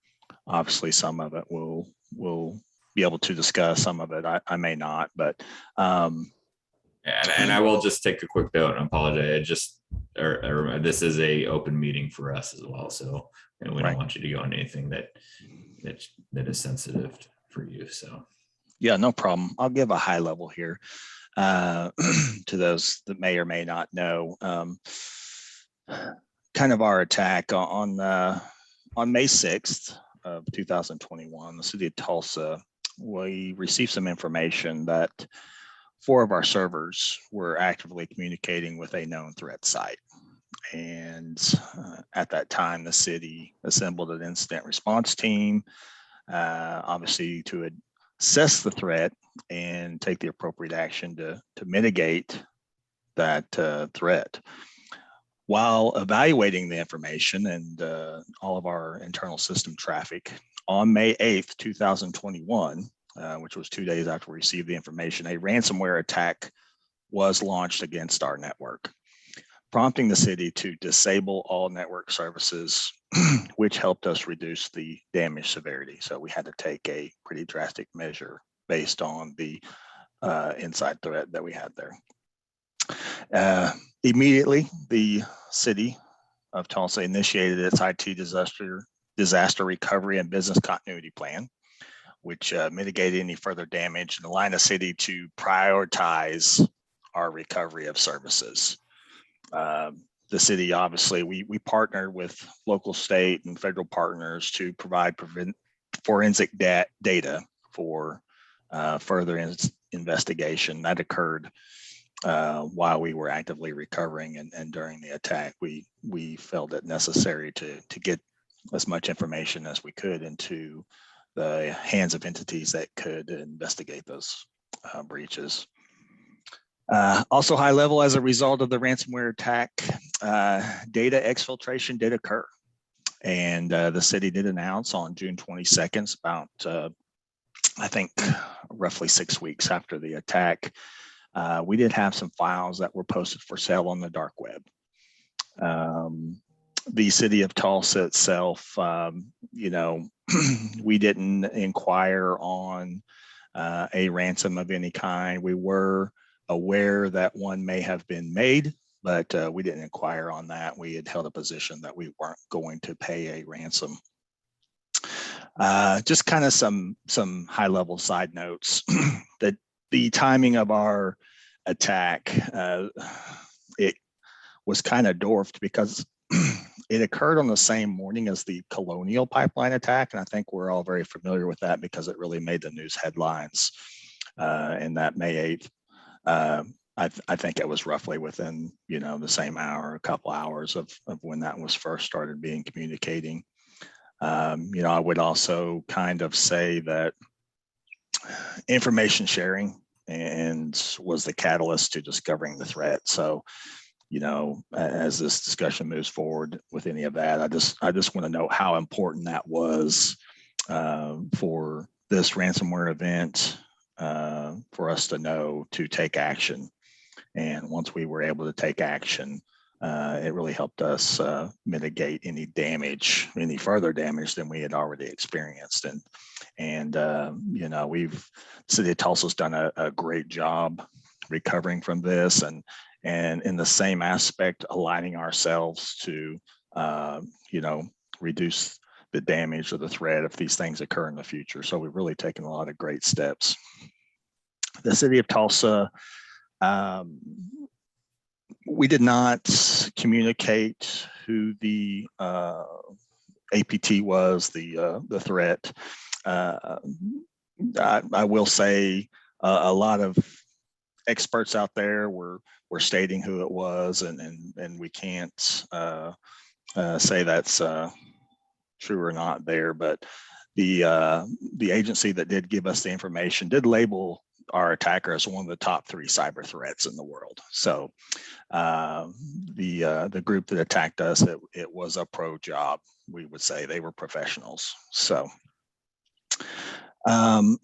Obviously, some of it we'll be able to discuss, some of it I may not, but and I will just take a quick note and apologize. This is a open meeting for us as well, so we don't want you to go on anything that is sensitive for you. So yeah, no problem. I'll give a high level here to those that may or may not know. Kind of our attack on May 6th of 2021, the city of Tulsa, we received some information that 4 of our servers were actively communicating with a known threat site. And at that time, the city assembled an incident response team, obviously to assess the threat and take the appropriate action to mitigate that threat. While evaluating the information and all of our internal system traffic, on May 8th, 2021, which was 2 days after we received the information, a ransomware attack was launched against our network, prompting the city to disable all network services, which helped us reduce the damage severity. So we had to take a pretty drastic measure based on the inside threat that we had there. Immediately, the city of Tulsa initiated its IT disaster recovery and business continuity plan, which mitigated any further damage and aligned the city to prioritize our recovery of services. The city, obviously, we partnered with local, state, and federal partners to provide forensic data for further investigation. That occurred while we were actively recovering, and during the attack, we felt it necessary to get as much information as we could into the hands of entities that could investigate those breaches. Also high level, as a result of the ransomware attack, data exfiltration did occur. And the city did announce on June 22nd, about, I think, roughly 6 weeks after the attack, we did have some files that were posted for sale on the dark web. The city of Tulsa itself, we didn't inquire on a ransom of any kind. We were aware that one may have been made, but we didn't inquire on that. We had held a position that we weren't going to pay a ransom. Just kind of some high-level side notes. That the timing of our attack, it was kind of dwarfed because it occurred on the same morning as the Colonial Pipeline attack, and I think we're all very familiar with that because it really made the news headlines. And that May 8th, I think it was roughly within, the same hour, a couple hours of when that was first started being communicating. I would also kind of say that information sharing and was the catalyst to discovering the threat. So, as this discussion moves forward with any of that, I just want to note how important that was for this ransomware event, for us to know to take action. And once we were able to take action, it really helped us mitigate any further damage than we had already experienced. And City of Tulsa's done a great job recovering from this, and in the same aspect, aligning ourselves to, reduce the damage or the threat if these things occur in the future. So we've really taken a lot of great steps. The City of Tulsa, we did not communicate who the APT was, the threat. I will say a lot of experts out there were stating who it was, and we can't say that's true or not there. But the agency that did give us the information did label our attacker as one of the top 3 cyber threats in the world. So the group that attacked us, it was a pro job. We would say they were professionals. So some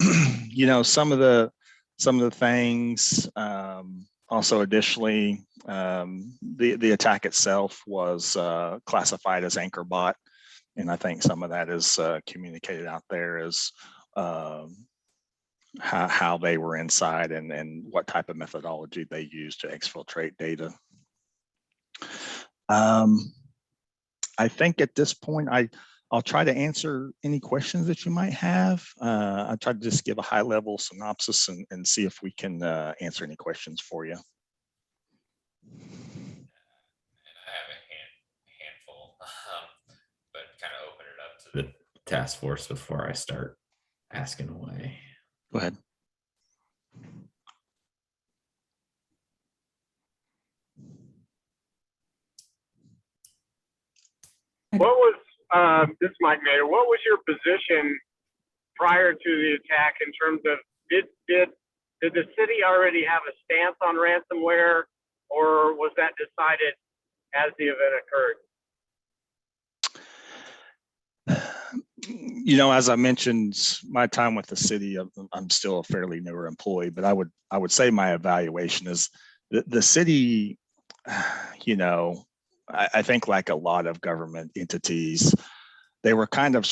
of the things. Also, additionally, the attack itself was classified as anchor bot, and I think some of that is communicated out there as how they were inside and what type of methodology they used to exfiltrate data. I think at this point, I'll try to answer any questions that you might have. I'll try to just give a high-level synopsis and see if we can answer any questions for you. And I have a handful, but kind of open it up to the task force before I start asking away. Go ahead. What was, this is Mike Mayer, what was your position prior to the attack in terms of, did the city already have a stance on ransomware, or was that decided as the event occurred? As I mentioned, my time with the city, I'm still a fairly newer employee, but I would say my evaluation is the city, I think like a lot of government entities, they were kind of,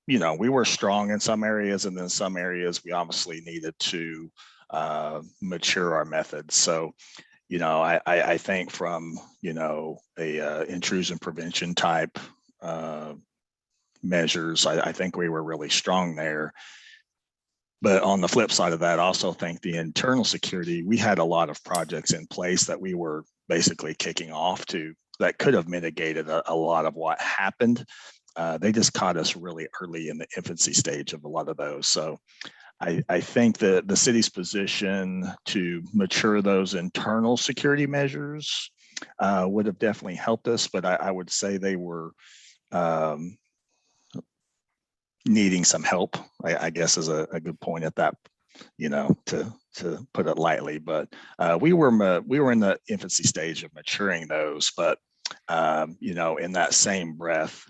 we were strong in some areas, and then some areas we obviously needed to mature our methods. So, I think from, a intrusion prevention type measures, I think we were really strong there. But on the flip side of that, I also think the internal security, we had a lot of projects in place that we were basically kicking off that could have mitigated a lot of what happened. They just caught us really early in the infancy stage of a lot of those. So I think that the city's position to mature those internal security measures would have definitely helped us, but I would say they were needing some help, I guess is a good point at that, to put it lightly. But we were in the infancy stage of maturing those. But in that same breath,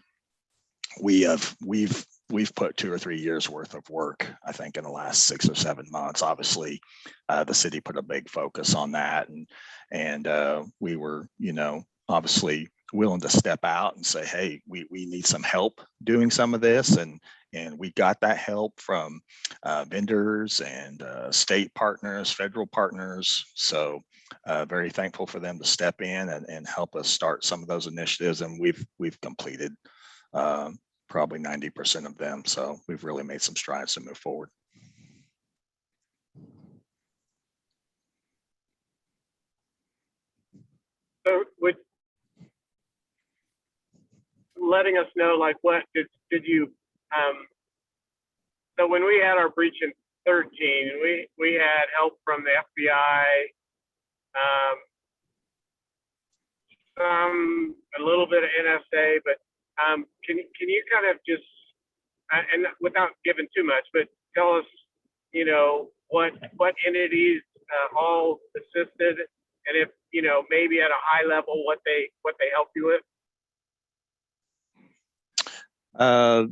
we've put 2 or 3 years worth of work, I think, in the last 6 or 7 months. Obviously, the city put a big focus on that, and we were, obviously willing to step out and say, hey, we need some help doing some of this, and we got that help from vendors and state partners, federal partners. So very thankful for them to step in and help us start some of those initiatives, and we've completed probably 90% of them. So we've really made some strides to move forward. So letting us know, like, what did you, so when we had our breach in 13, we had help from the FBI, a little bit of NSA, but can you kind of just, and without giving too much, but tell us, you know, what entities all assisted, and if, you know, maybe at a high level, what they help you with? A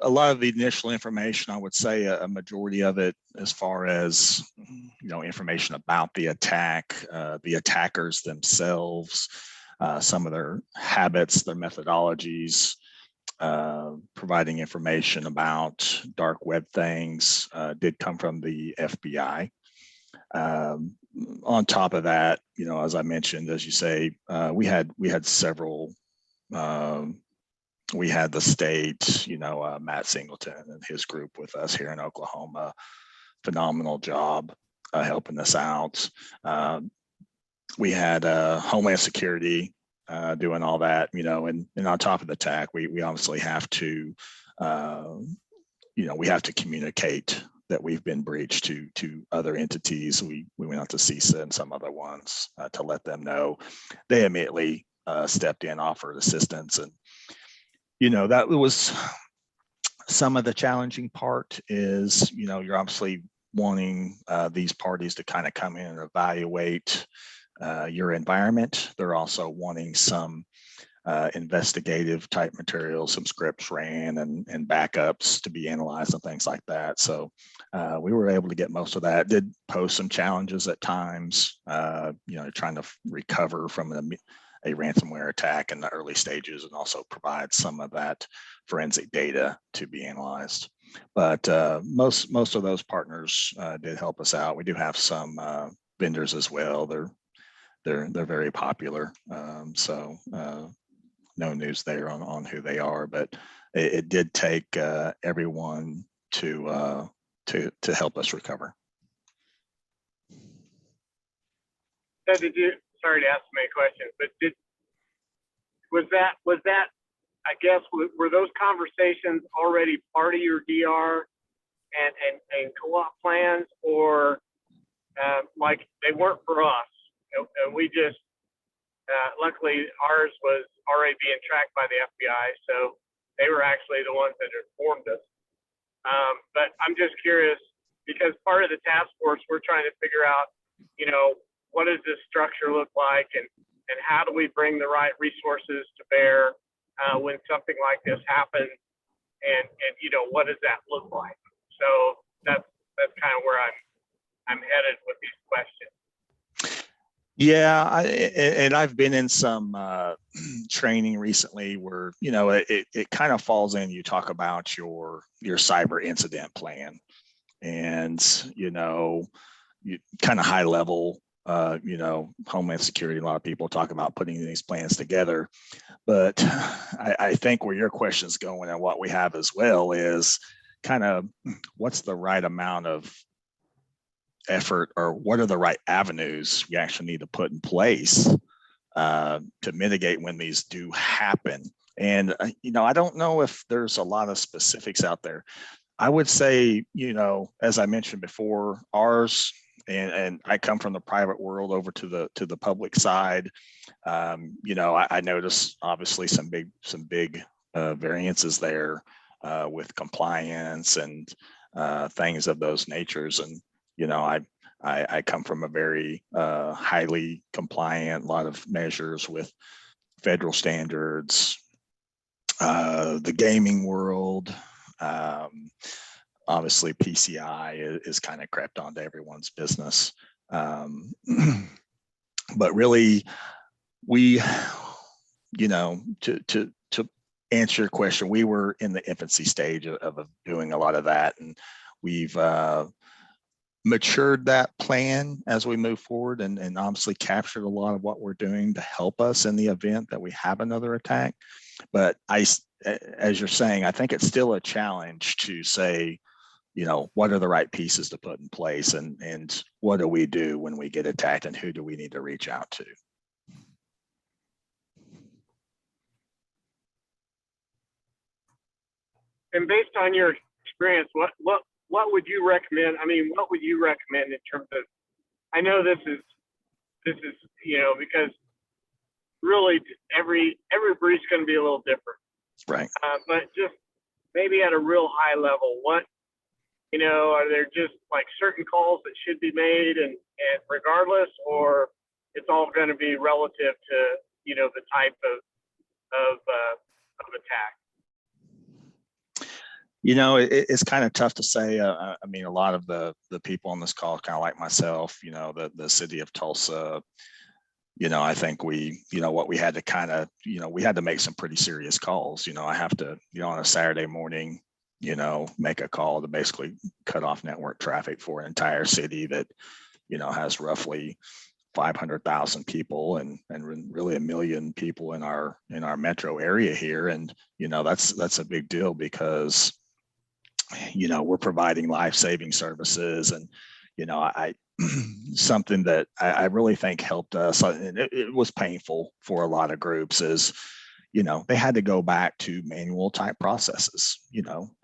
lot of the initial information, I would say a majority of it, as far as, you know, information about the attack, the attackers themselves, some of their habits, their methodologies, providing information about dark web things, did come from the FBI. On top of that, you know, as I mentioned, as you say, we had several. We had the state, you know, Matt Singleton and his group with us here in Oklahoma. Phenomenal job helping us out. We had Homeland Security doing all that, you know, and on top of the attack, we obviously have to, you know, we have to communicate that we've been breached to other entities. We went out to CISA and some other ones to let them know. They immediately stepped in, offered assistance, and you know, that was some of the challenging part is, you know, you're obviously wanting these parties to kind of come in and evaluate your environment. They're also wanting some investigative type materials, some scripts ran and backups to be analyzed and things like that. So we were able to get most of that. Did pose some challenges at times, you know, trying to recover from a ransomware attack in the early stages, and also provide some of that forensic data to be analyzed. But most of those partners did help us out. We do have some vendors as well. They're very popular. So no news there on who they are, but it did take everyone to help us recover. So did you? Sorry to ask so many questions, but was that I guess were those conversations already part of your DR and co-op plans, or like they weren't for us, and we just luckily ours was already being tracked by the FBI, so they were actually the ones that informed us. But I'm just curious, because part of the task force, we're trying to figure out, you know, what does this structure look like, and how do we bring the right resources to bear when something like this happens, and you know, what does that look like? So that's kind of where I'm headed with these questions. Yeah, and I've been in some training recently where, you know, it kind of falls in. You talk about your cyber incident plan, and you know, you kind of high level. You know, Homeland Security, a lot of people talk about putting these plans together, but I think where your question's going and what we have as well is kind of what's the right amount of effort, or what are the right avenues we actually need to put in place to mitigate when these do happen. And, you know, I don't know if there's a lot of specifics out there. I would say, you know, as I mentioned before, ours, and I come from the private world over to the public side. You know, I noticed obviously some big variances there with compliance and things of those natures. And you know, I come from a very highly compliant, a lot of measures with federal standards, the gaming world. Obviously, PCI is kind of crept onto everyone's business. But really, we, you know, to answer your question, we were in the infancy stage of doing a lot of that, and we've matured that plan as we move forward, and obviously captured a lot of what we're doing to help us in the event that we have another attack. But as you're saying, I think it's still a challenge to say, you know, what are the right pieces to put in place, and what do we do when we get attacked, and who do we need to reach out to? and based on your experience, what would you recommend? I mean, what would you recommend in terms of? I know this is because really every brief's going to be a little different, Right. but just maybe at a real high level, what are there just like certain calls that should be made and regardless, or it's all going to be relative to the type of attack? It's kind of tough to say. I mean, a lot of the people on this call, kind of like myself, the city of Tulsa, I think what we had to kind of, we had to make some pretty serious calls. I have to, on a Saturday morning, make a call to basically cut off network traffic for an entire city that, has roughly 500,000 people and really 1 million people in our metro area here. And, that's a big deal because, we're providing life-saving services. And, I something that I really think helped us, and it was painful for a lot of groups, is, they had to go back to manual type processes.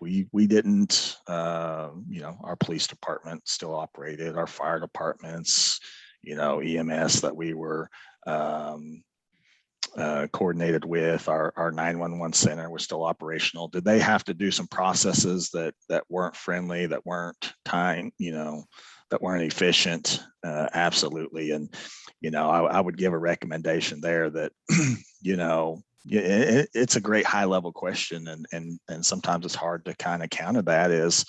We didn't, our police department still operated, our fire departments, EMS that we were coordinated with, our 911 center was still operational. Did they have to do some processes that weren't friendly, that weren't time, that weren't efficient? Absolutely. And, I would give a recommendation there that, it's a great high level question. And sometimes it's hard to kind of counter that, is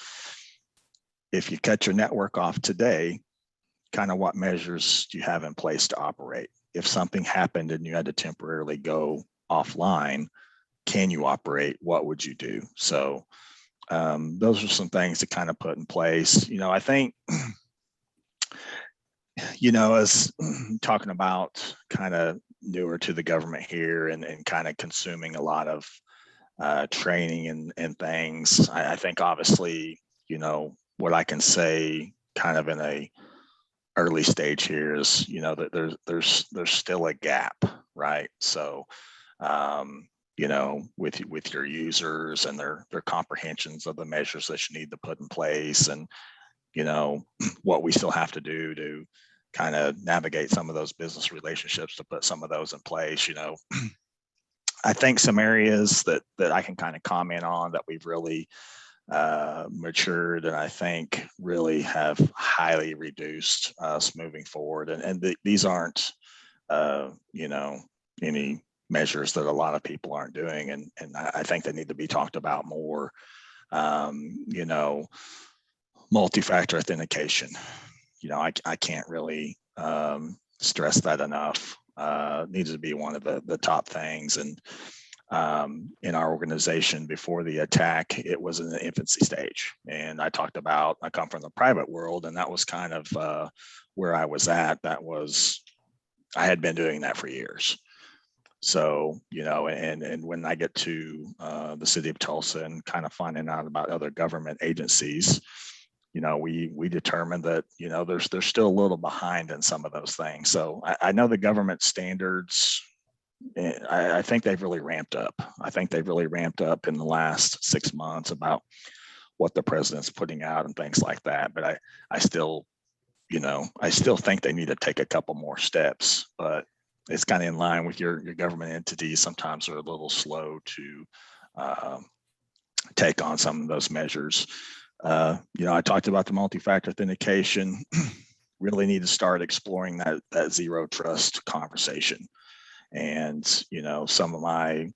if you cut your network off today, kind of what measures do you have in place to operate? If something happened and you had to temporarily go offline, can you operate? What would you do? So those are some things to kind of put in place. I think, as talking about kind of newer to the government here and kind of consuming a lot of training and things, I think obviously, what I can say kind of in a early stage here is, that there's still a gap, right? So, with your users and their comprehensions of the measures that you need to put in place, and, what we still have to do to kind of navigate some of those business relationships to put some of those in place. I think some areas that I can kind of comment on that we've really matured, and I think really have highly reduced us moving forward. And these aren't, any measures that a lot of people aren't doing. And I think they need to be talked about more. Multi-factor authentication. I can't really stress that enough. Needs to be one of the top things. And in our organization before the attack, it was in the infancy stage. And I talked about, I come from the private world, and that was kind of where I was at. I had been doing that for years. So, and when I get to the city of Tulsa and kind of finding out about other government agencies, we determined that, there's still a little behind in some of those things. So I know the government standards, I think they've really ramped up. I think they've really ramped up in the last 6 months about what the president's putting out and things like that. But I still think they need to take a couple more steps. But it's kind of in line with your government entities. Sometimes they're a little slow to take on some of those measures. I talked about the multi-factor authentication. Really need to start exploring that zero trust conversation. And, some of my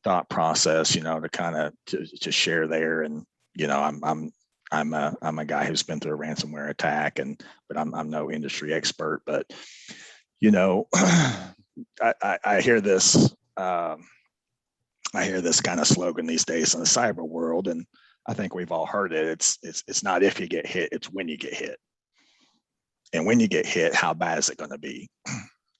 thought process, to kind of to share there. And, I'm a guy who's been through a ransomware attack, but I'm no industry expert. But, I hear this. I hear this kind of slogan these days in the cyber world, and I think we've all heard it. It's not if you get hit, it's when you get hit. And when you get hit, how bad is it going to be?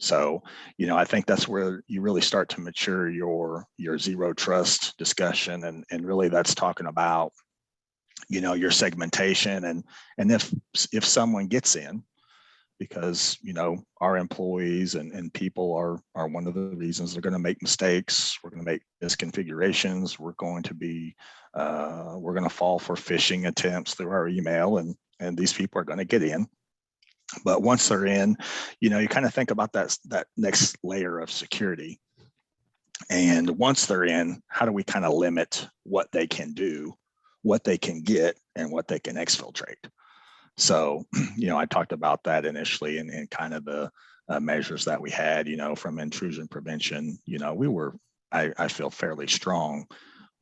So, I think that's where you really start to mature your zero trust discussion. And really that's talking about, your segmentation. And if someone gets in, because, our employees and people are one of the reasons they're going to make mistakes. We're going to make misconfigurations. We're going to fall for phishing attempts through our email, and these people are going to get in. But once they're in, you kind of think about that next layer of security. And once they're in, how do we kind of limit what they can do, what they can get, and what they can exfiltrate? So, I talked about that initially and kind of the measures that we had, from intrusion prevention. I feel fairly strong.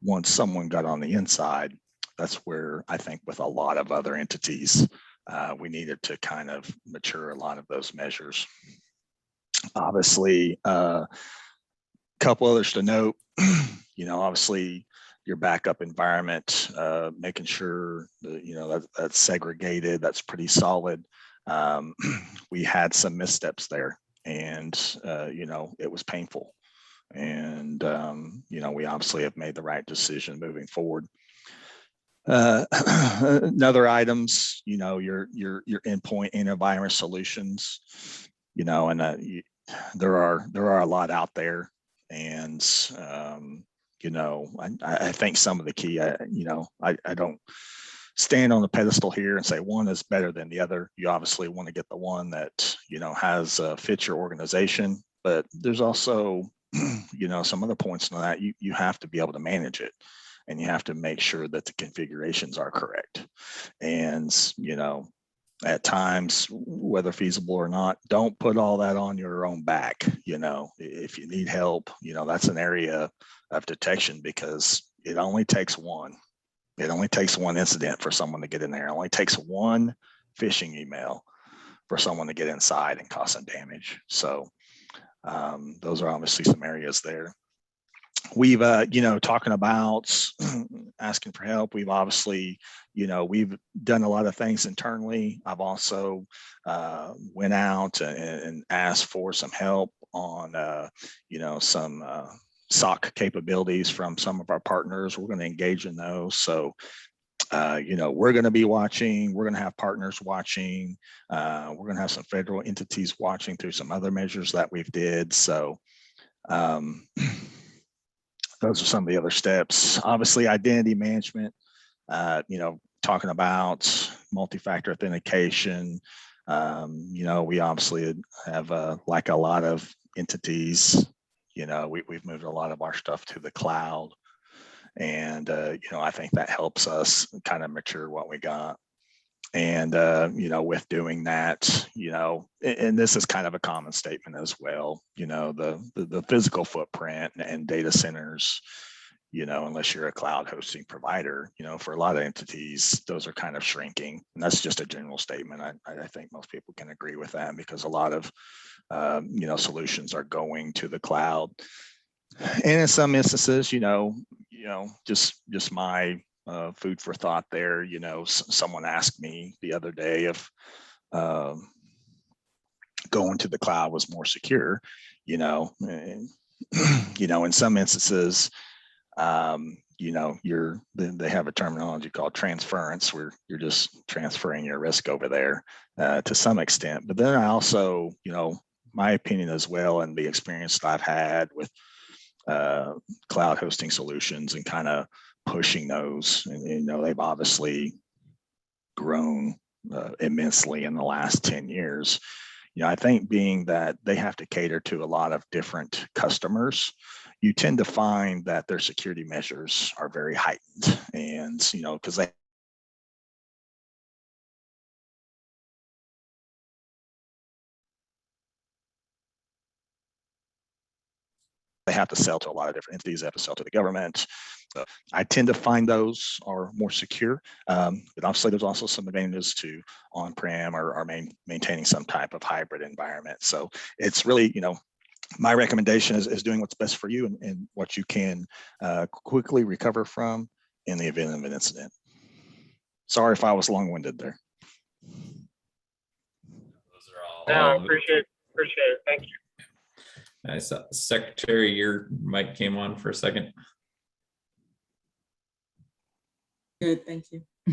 Once someone got on the inside, that's where I think with a lot of other entities, we needed to kind of mature a lot of those measures. Obviously, couple others to note, obviously your backup environment, making sure that, that's segregated, that's pretty solid. We had some missteps there, and it was painful. And we obviously have made the right decision moving forward. Another items, your endpoint antivirus solutions, and there are a lot out there. And, I think some of the key, I don't stand on the pedestal here and say one is better than the other. You obviously want to get the one that, has fits your organization, but there's also, some other points in that you have to be able to manage it, and you have to make sure that the configurations are correct. And, at times, whether feasible or not, don't put all that on your own back. If you need help, that's an area of detection, because it only takes one. It only takes one incident for someone to get in there. It only takes one phishing email for someone to get inside and cause some damage. So those are obviously some areas there. We've, talking about asking for help. We've obviously, we've done a lot of things internally. I've also went out and asked for some help on, some SOC capabilities from some of our partners. We're going to engage in those. So, we're going to be watching. We're going to have partners watching. We're going to have some federal entities watching through some other measures that we've did. So, those are some of the other steps. Obviously, identity management, talking about multi-factor authentication. We obviously have, like a lot of entities, we've moved a lot of our stuff to the cloud. And, I think that helps us kind of mature what we got. And, with doing that, and this is kind of a common statement as well, the physical footprint and data centers, unless you're a cloud hosting provider, for a lot of entities, those are kind of shrinking. And that's just a general statement. I think most people can agree with that, because a lot of, solutions are going to the cloud. And in some instances, just my food for thought there. Someone asked me the other day if going to the cloud was more secure. And, in some instances, they have a terminology called transference, where you're just transferring your risk over there to some extent. But then I also, my opinion as well, and the experience that I've had with cloud hosting solutions and kind of pushing those, and they've obviously grown immensely in the last 10 years. I think being that they have to cater to a lot of different customers, you tend to find that their security measures are very heightened. And, because they have to sell to a lot of different entities. They have to sell to the government. So I tend to find those are more secure. But obviously, there's also some advantages to on-prem or maintaining some type of hybrid environment. So it's really, my recommendation is doing what's best for you and what you can quickly recover from in the event of an incident. Sorry if I was long-winded there. Those are all. No, appreciate it. Thank you. I saw Secretary, your mic came on for a second. Good, thank you. I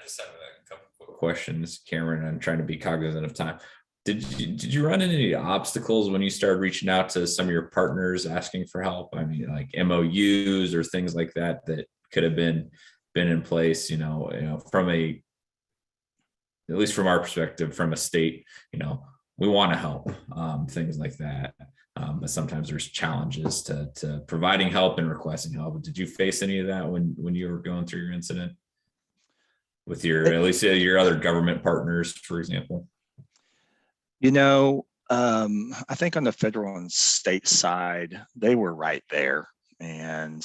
just have a couple quick questions, Cameron. I'm trying to be cognizant of time. Did you run into any obstacles when you started reaching out to some of your partners asking for help? I mean, like MOUs or things like that that could have been in place, from at least from our perspective, from a state, we want to help, things like that. But sometimes there's challenges to providing help and requesting help. Did you face any of that when you were going through your incident with at least your other government partners, for example? I think on the federal and state side, they were right there. And,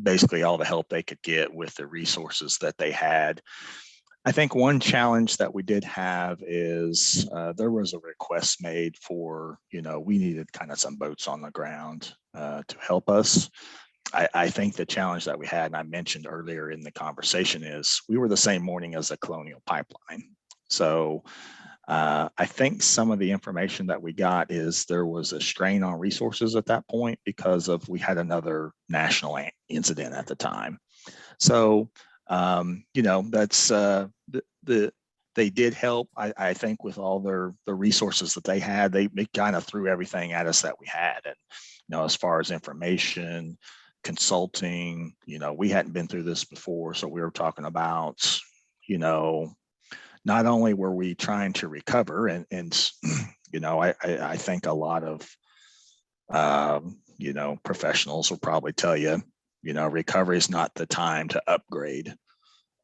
basically all the help they could get with the resources that they had. I think one challenge that we did have is there was a request made for, we needed kind of some boats on the ground to help us. I think the challenge that we had, and I mentioned earlier in the conversation, is we were the same morning as the Colonial Pipeline. So I think some of the information that we got is there was a strain on resources at that point because we had another national incident at the time. So, that's they did help. I think with all the resources that they had, they kind of threw everything at us that we had. And, as far as information, consulting, we hadn't been through this before. So we were talking about, not only were we trying to recover and I think a lot of, professionals will probably tell you, recovery is not the time to upgrade.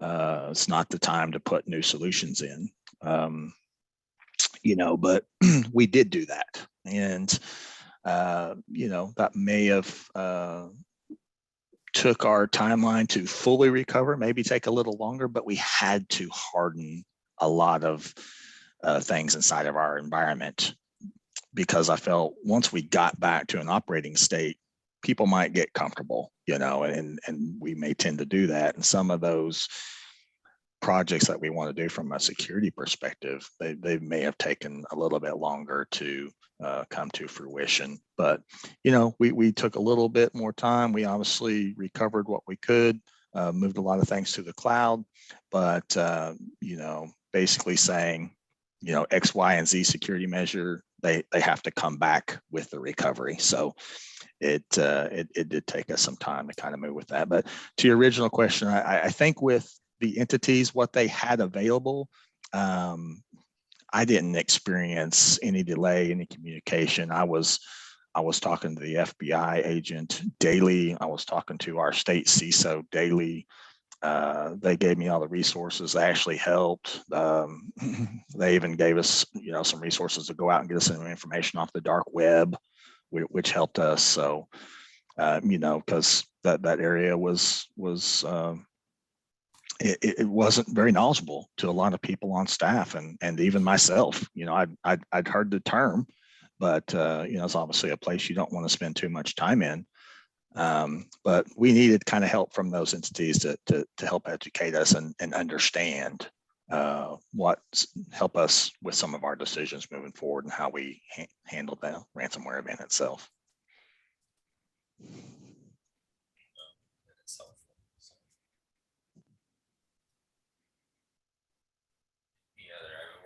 It's not the time to put new solutions in, but we did do that. And, that may have took our timeline to fully recover, maybe take a little longer, but we had to harden a lot of things inside of our environment, because I felt once we got back to an operating state, people might get comfortable, and we may tend to do that. And some of those projects that we want to do from a security perspective, they may have taken a little bit longer to come to fruition. But, we took a little bit more time. We obviously recovered what we could, moved a lot of things to the cloud, but, basically saying, X, Y, and Z security measure, they have to come back with the recovery. So it did take us some time to kind of move with that. But to your original question, I think with the entities, what they had available, I didn't experience any delay, any communication. I was talking to the FBI agent daily. I was talking to our state CISO daily. They gave me all the resources. They actually helped. They even gave us, some resources to go out and get us some information off the dark web, which helped us. So, because that area was it wasn't very knowledgeable to a lot of people on staff, and even myself. I'd heard the term, but it's obviously a place you don't want to spend too much time in. But we needed kind of help from those entities to help educate us and understand help us with some of our decisions moving forward and how we handle the ransomware event itself.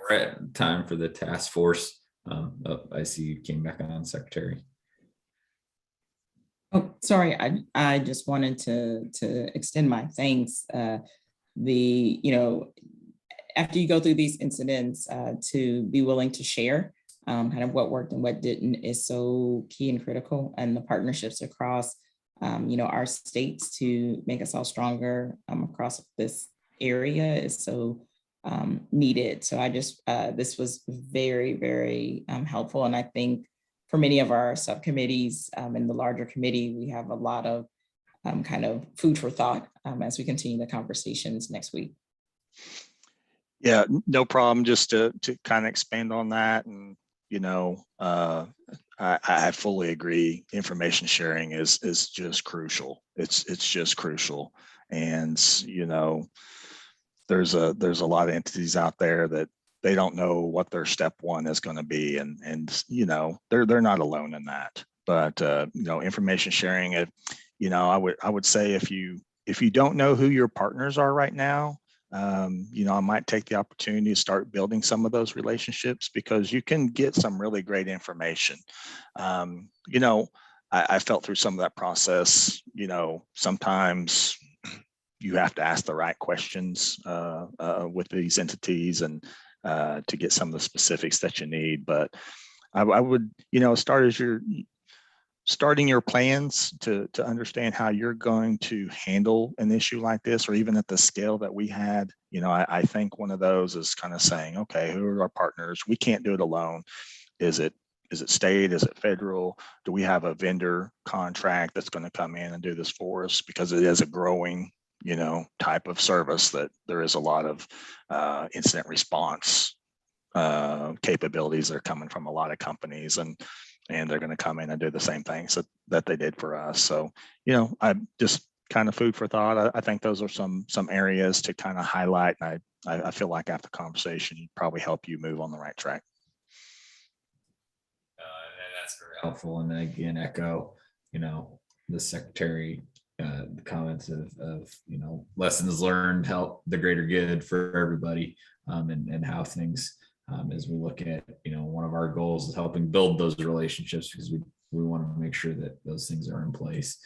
We're at time for the task force. I see you came back on, Secretary. Oh, sorry. I just wanted to extend my thanks. After you go through these incidents, to be willing to share kind of what worked and what didn't is so key and critical. And the partnerships across, our states to make us all stronger across this area is so needed. So this was very, very helpful. And I think for many of our subcommittees in the larger committee, we have a lot of kind of food for thought as we continue the conversations next week. Yeah, no problem. Just to kind of expand on that, and I fully agree. Information sharing is just crucial. It's just crucial, and there's a lot of entities out there that they don't know what their step one is going to be, and they're not alone in that. But information sharing, I would say if you don't know who your partners are right now, I might take the opportunity to start building some of those relationships, because you can get some really great information. I felt through some of that process. Sometimes you have to ask the right questions with these entities and to get some of the specifics that you need. But I would, starting your plans to understand how you're going to handle an issue like this, or even at the scale that we had. I think one of those is kind of saying, okay, who are our partners? We can't do it alone. Is it state? Is it federal? Do we have a vendor contract that's going to come in and do this for us? Because it is a growing, type of service that there is a lot of incident response capabilities that are coming from a lot of companies, and they're going to come in and do the same things that they did for us. So, I just kind of food for thought. I think those are some areas to kind of highlight. And I feel like after the conversation, it'd probably help you move on the right track. And that's very helpful. And again, echo, the secretary, the comments of lessons learned, help the greater good for everybody, and how things, as we look at, one of our goals is helping build those relationships, because we want to make sure that those things are in place.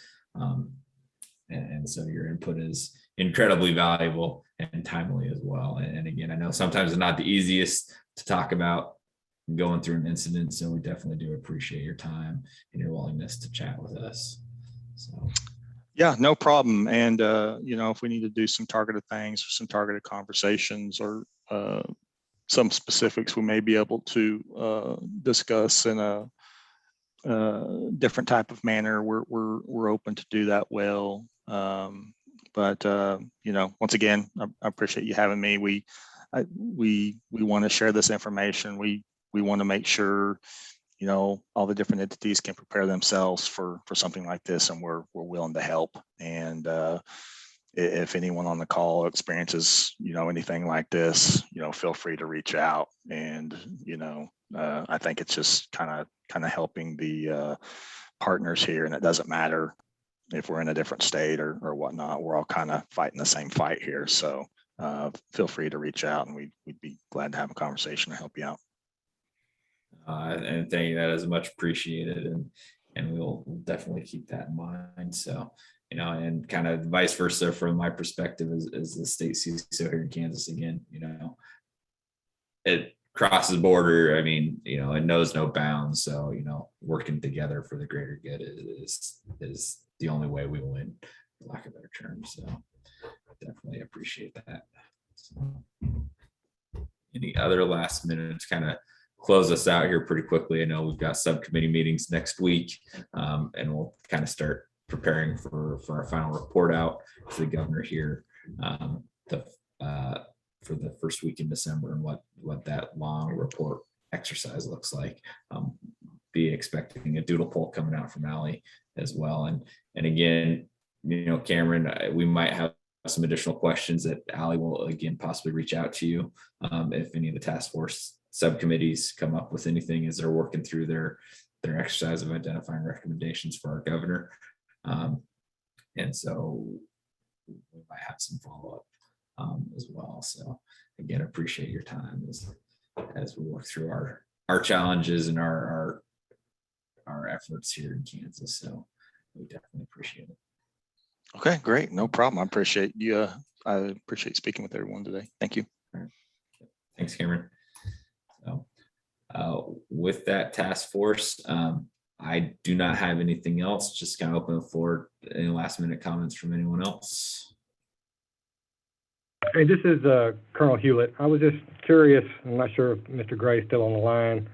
And so your input is incredibly valuable and timely as well. And again, I know sometimes it's not the easiest to talk about going through an incident, so we definitely do appreciate your time and your willingness to chat with us. So. Yeah, no problem. And, if we need to do some targeted things, or some targeted conversations, or some specifics we may be able to discuss in a different type of manner, we're open to do that well. But once again, I appreciate you having me. We want to share this information. We want to make sure all the different entities can prepare themselves for something like this, and we're willing to help. And if anyone on the call experiences anything like this, feel free to reach out. And I think it's just kind of helping the partners here, and it doesn't matter if we're in a different state or whatnot. We're all kind of fighting the same fight here. So feel free to reach out, and we'd be glad to have a conversation to help you out. And thank you, that is much appreciated, and we'll definitely keep that in mind. So, and kind of vice versa from my perspective as the state CISO here in Kansas. Again, it crosses border. I mean, it knows no bounds. So, working together for the greater good is the only way we win, for lack of better terms. So, definitely appreciate that. So, any other last minutes kind of close us out here pretty quickly? I know we've got subcommittee meetings next week, and we'll kind of start preparing for our final report out to the governor here for the first week in December, and what that long report exercise looks like. Be expecting a doodle poll coming out from Allie as well. And again, Cameron, we might have some additional questions that Allie will again possibly reach out to you if any of the task force subcommittees come up with anything as they're working through their exercise of identifying recommendations for our governor. And so we might have some follow-up as well. So again, appreciate your time as we work through our challenges and our efforts here in Kansas. So we definitely appreciate it. Okay, great. No problem. I appreciate you. I appreciate speaking with everyone today. Thank you. All right. Thanks, Cameron. So with that task force, I do not have anything else. Just kind of open the floor to any last minute comments from anyone else. Hey, this is Colonel Hewlett. I was just curious, I'm not sure if Mr. Gray's still on the line,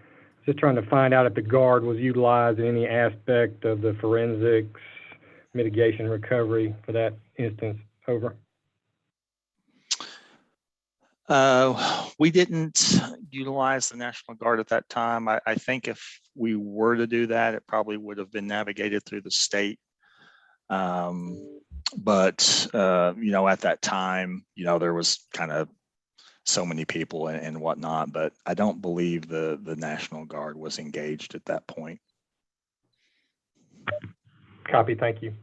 just trying to find out if the Guard was utilized in any aspect of the forensics, mitigation, recovery for that instance. Over. We didn't utilize the National Guard at that time. I think if we were to do that, it probably would have been navigated through the state. But at that time, there was kind of so many people and whatnot, but I don't believe the National Guard was engaged at that point. Copy, thank you.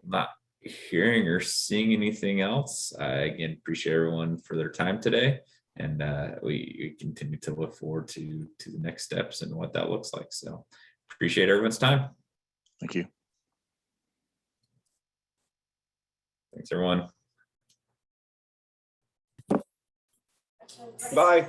not hearing or seeing anything else, I again appreciate everyone for their time today. And we continue to look forward to the next steps and what that looks like. So appreciate everyone's time. Thank you. Thanks, everyone. Bye.